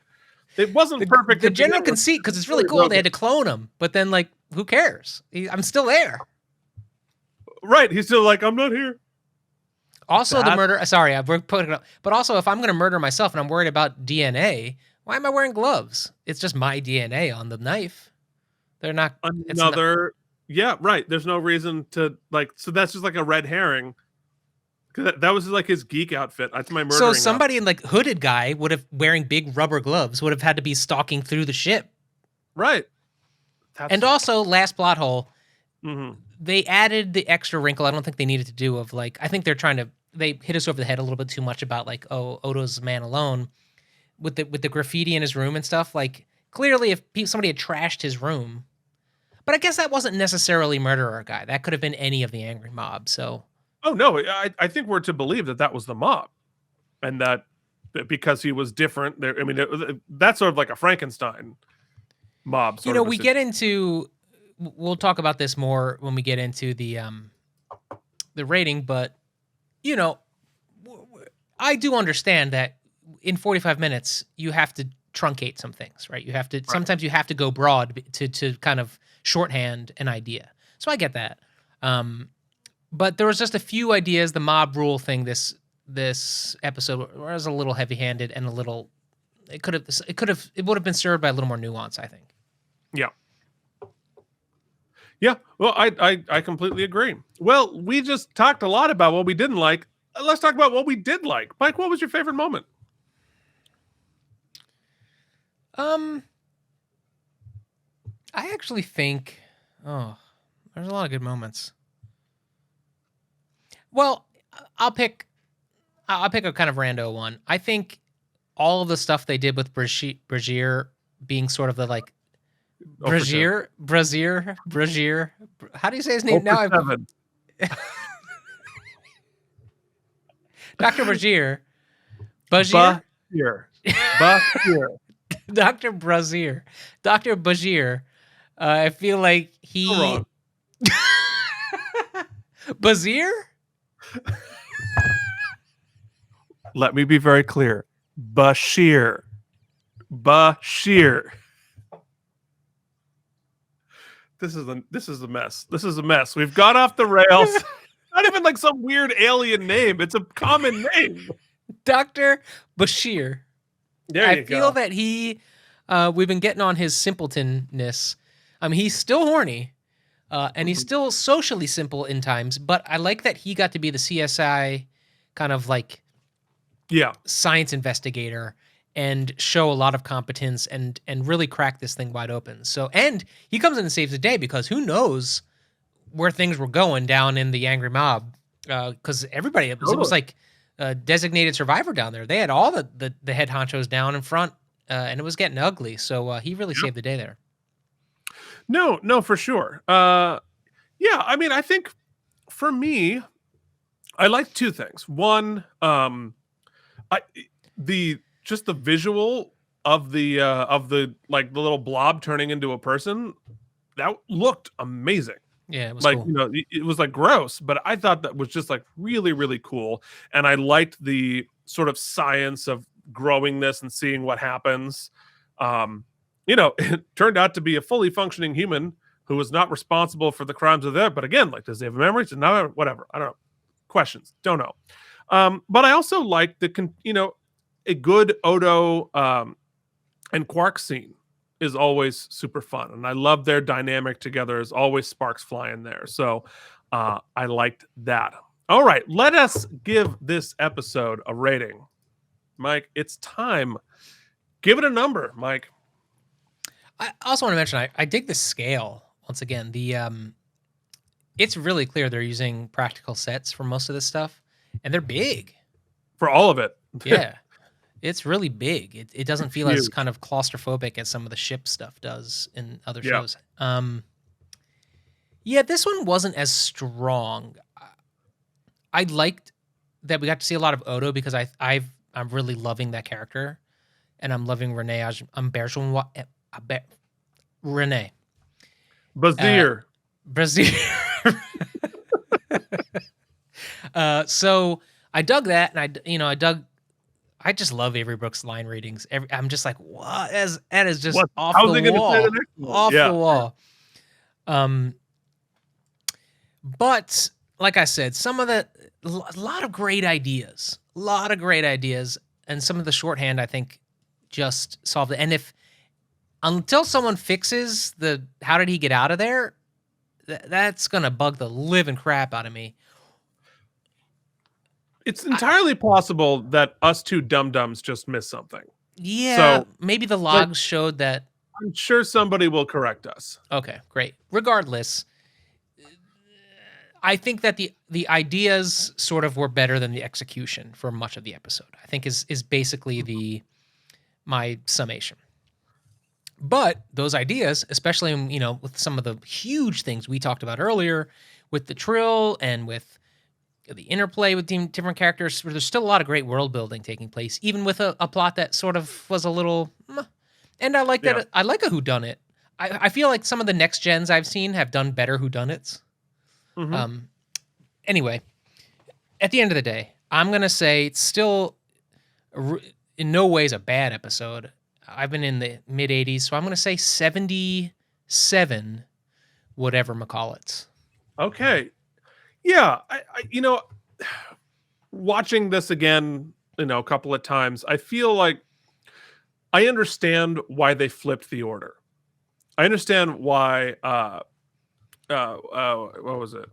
It wasn't perfect. The general conceit, because it's really cool broken. They had to clone him, but then, like, who cares? I'm still there. Right. He's still like, I'm not here. Also, the murder. Sorry, I've put it up. But also, if I'm going to murder myself and I'm worried about DNA, why am I wearing gloves? It's just my DNA on the knife. They're not another. Yeah, right. There's no reason to like. So that's just like a red herring. That was like his geek outfit. That's my murdering. So somebody in like hooded guy would have wearing big rubber gloves would have had to be stalking through the ship. Right. And also, last plot hole. Mm-hmm. They added the extra wrinkle. I don't think they needed to do of like. I think they're trying to. They hit us over the head a little bit too much about like, oh, Odo's man alone, with the graffiti in his room and stuff. Like clearly, if somebody had trashed his room, but I guess that wasn't necessarily murderer guy. That could have been any of the angry mob. So. Oh no, I think we're to believe that was the mob, and that because he was different. There, I mean, that's sort of like a Frankenstein mob. You know, we get into. We'll talk about this more when we get into the rating, but you know, I do understand that in 45 minutes you have to truncate some things, right? You have to sometimes you have to go broad to kind of shorthand an idea. So I get that. But there was just a few ideas. The mob rule thing this episode was a little heavy-handed and a little. It would have been served by a little more nuance, I think. Yeah. Yeah. Well, I completely agree. Well, we just talked a lot about what we didn't like. Let's talk about what we did like. Mike, what was your favorite moment? I actually think, there's a lot of good moments. Well, I'll pick a kind of rando one. I think all of the stuff they did with Brazier being sort of the like Brazier. How do you say his name now? Dr. Brazier. Dr. Brazier. I feel like he. Brazier? Let me be very clear. Bashir. This is a mess. This is a mess. We've gone off the rails. Not even like some weird alien name. It's a common name. Dr. Bashir. There you go. I feel that we've been getting on his simpletonness. I mean, he's still horny, and he's still socially simple in times, but I like that he got to be the CSI kind of like science investigator and show a lot of competence and really crack this thing wide open. So, and he comes in and saves the day because who knows where things were going down in the angry mob, because everybody, it was like a designated survivor down there. They had all the head honchos down in front, and it was getting ugly. So he really saved the day there. No, for sure. Yeah, I mean, I think for me, I like two things. One, just the visual of the like the little blob turning into a person, that looked amazing. Yeah, it was like cool. You know, it was like gross, but I thought that was just like really, really cool. And I liked the sort of science of growing this and seeing what happens. You know, it turned out to be a fully functioning human who was not responsible for the crimes of there. But again, like, does he have memories? No, whatever. I don't know. Questions. Don't know. But I also like a good Odo and Quark scene is always super fun. And I love their dynamic together. There's always sparks flying there. So I liked that. All right. Let us give this episode a rating. Mike, it's time. Give it a number, Mike. I also want to mention, I dig the scale. Once again, it's really clear they're using practical sets for most of this stuff. And they're big. For all of it. Yeah. It's really big. It doesn't feel huge. as kind of claustrophobic as some of the ship stuff does in other shows. Yeah, this one wasn't as strong. I liked that we got to see a lot of Odo because I'm really loving that character, and I'm loving Renee. Renee. Brazier. So I dug that, and I just love Avery Brooks' line readings. I'm just like, what? That is just off the wall. Off the wall. But like I said, a lot of great ideas. And some of the shorthand, I think, just solved it. And until someone fixes how did he get out of there, that's going to bug the living crap out of me. It's entirely possible that us two dum-dums just missed something. Yeah, so, maybe the logs showed that. I'm sure somebody will correct us. Okay, great. Regardless, I think that the ideas sort of were better than the execution for much of the episode. I think is basically my summation. But those ideas, especially with some of the huge things we talked about earlier, with the trill and with the interplay with different characters, there's still a lot of great world building taking place, even with a plot that sort of was a little. And I like that. I like a whodunit. I feel like some of the next gens I've seen have done better whodunits. Mm-hmm. Anyway, at the end of the day, I'm going to say it's still in no ways a bad episode. I've been in the mid 80s, so I'm going to say 77, whatever McCall. Okay. Yeah. I watching this again, a couple of times, I feel like I understand why they flipped the order. I understand why, what was it?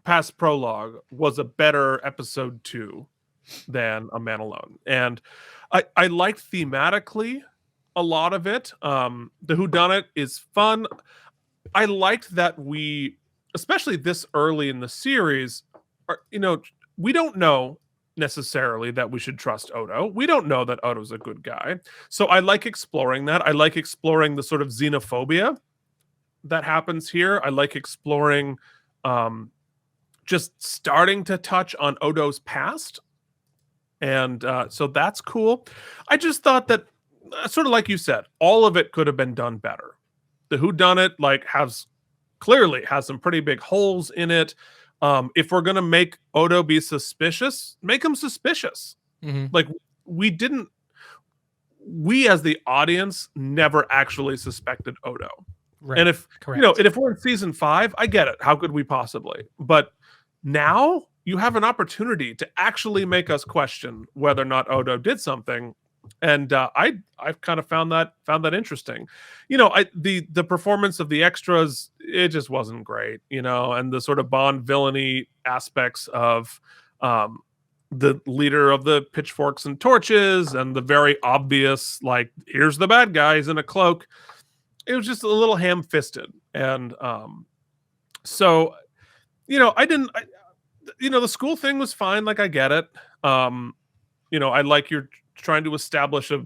Past Prologue was a better episode 2 than A Man Alone. And I liked thematically a lot of it. The whodunit is fun. I liked that we, especially this early in the series, we don't know necessarily that we should trust Odo. We don't know that Odo's a good guy. So I like exploring that. I like exploring the sort of xenophobia that happens here. I like exploring just starting to touch on Odo's past. And so that's cool. I just thought that, sort of like you said, all of it could have been done better. The whodunit clearly has some pretty big holes in it. If we're gonna make Odo be suspicious, make him suspicious. Mm-hmm. Like we as the audience never actually suspected Odo. Right. And if Correct. and if we're in season 5, I get it. How could we possibly? But now you have an opportunity to actually make us question whether or not Odo did something. And I've kind of found that interesting. The performance of the extras, it just wasn't great, and the sort of Bond villainy aspects of the leader of the pitchforks and torches and the very obvious, like, here's the bad guy, he's in a cloak. It was just a little ham-fisted. And so, the school thing was fine. Like, I get it. I like you're trying to establish a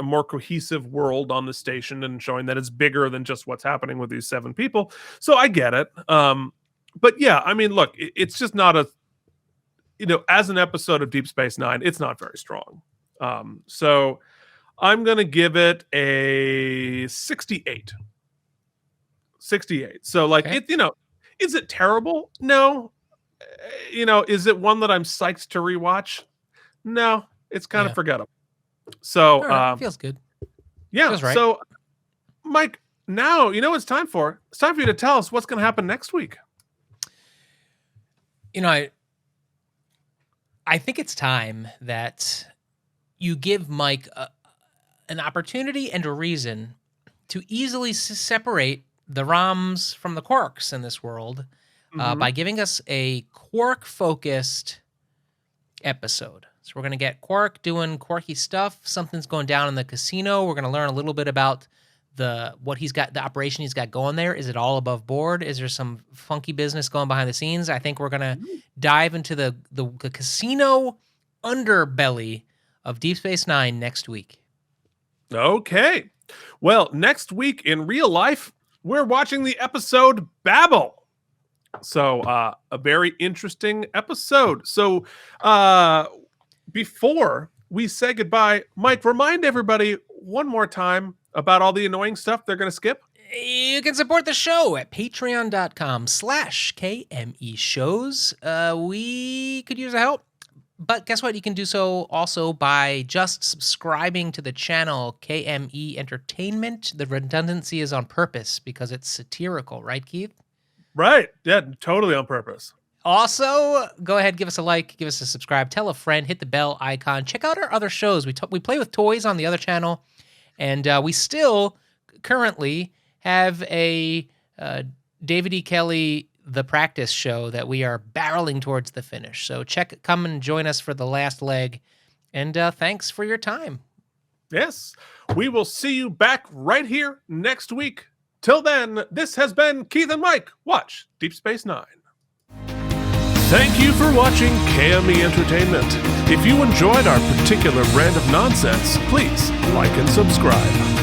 more cohesive world on the station and showing that it's bigger than just what's happening with these 7 people. So I get it. But yeah, I mean, look, it's just not as an episode of Deep Space Nine, it's not very strong. So I'm going to give it a 68. 68. So like, Okay. Is it terrible? No. Is it one that I'm psyched to rewatch? No. It's kind of forgettable. So feels good. Yeah. Feels right. So, Mike, now you know what it's time for. It's time for you to tell us what's going to happen next week. I think it's time that you give Mike an opportunity and a reason to easily separate the ROMs from the quarks in this world by giving us a quark-focused episode. So we're going to get Quark doing quirky stuff. Something's going down in the casino. We're going to learn a little bit about the operation he's got going there. Is it all above board? Is there some funky business going behind the scenes? I think we're going to dive into the casino underbelly of Deep Space Nine next week. Okay. Well, next week in real life, we're watching the episode Babel. So a very interesting episode. So before we say goodbye, Mike, remind everybody one more time about all the annoying stuff they're going to skip. You can support the show at patreon.com/KME shows. We could use the help. But guess what? You can do so also by just subscribing to the channel KME Entertainment. The redundancy is on purpose because it's satirical, right, Keith? Right. Yeah, totally on purpose. Also, go ahead, give us a like, give us a subscribe, tell a friend, hit the bell icon. Check out our other shows. We play with toys on the other channel, and we still currently have a David E. Kelly The Practice show that we are barreling towards the finish. So come and join us for the last leg, and thanks for your time. Yes, we will see you back right here next week. Till then, this has been Keith and Mike. Watch Deep Space Nine. Thank you for watching KME Entertainment. If you enjoyed our particular brand of nonsense, please like and subscribe.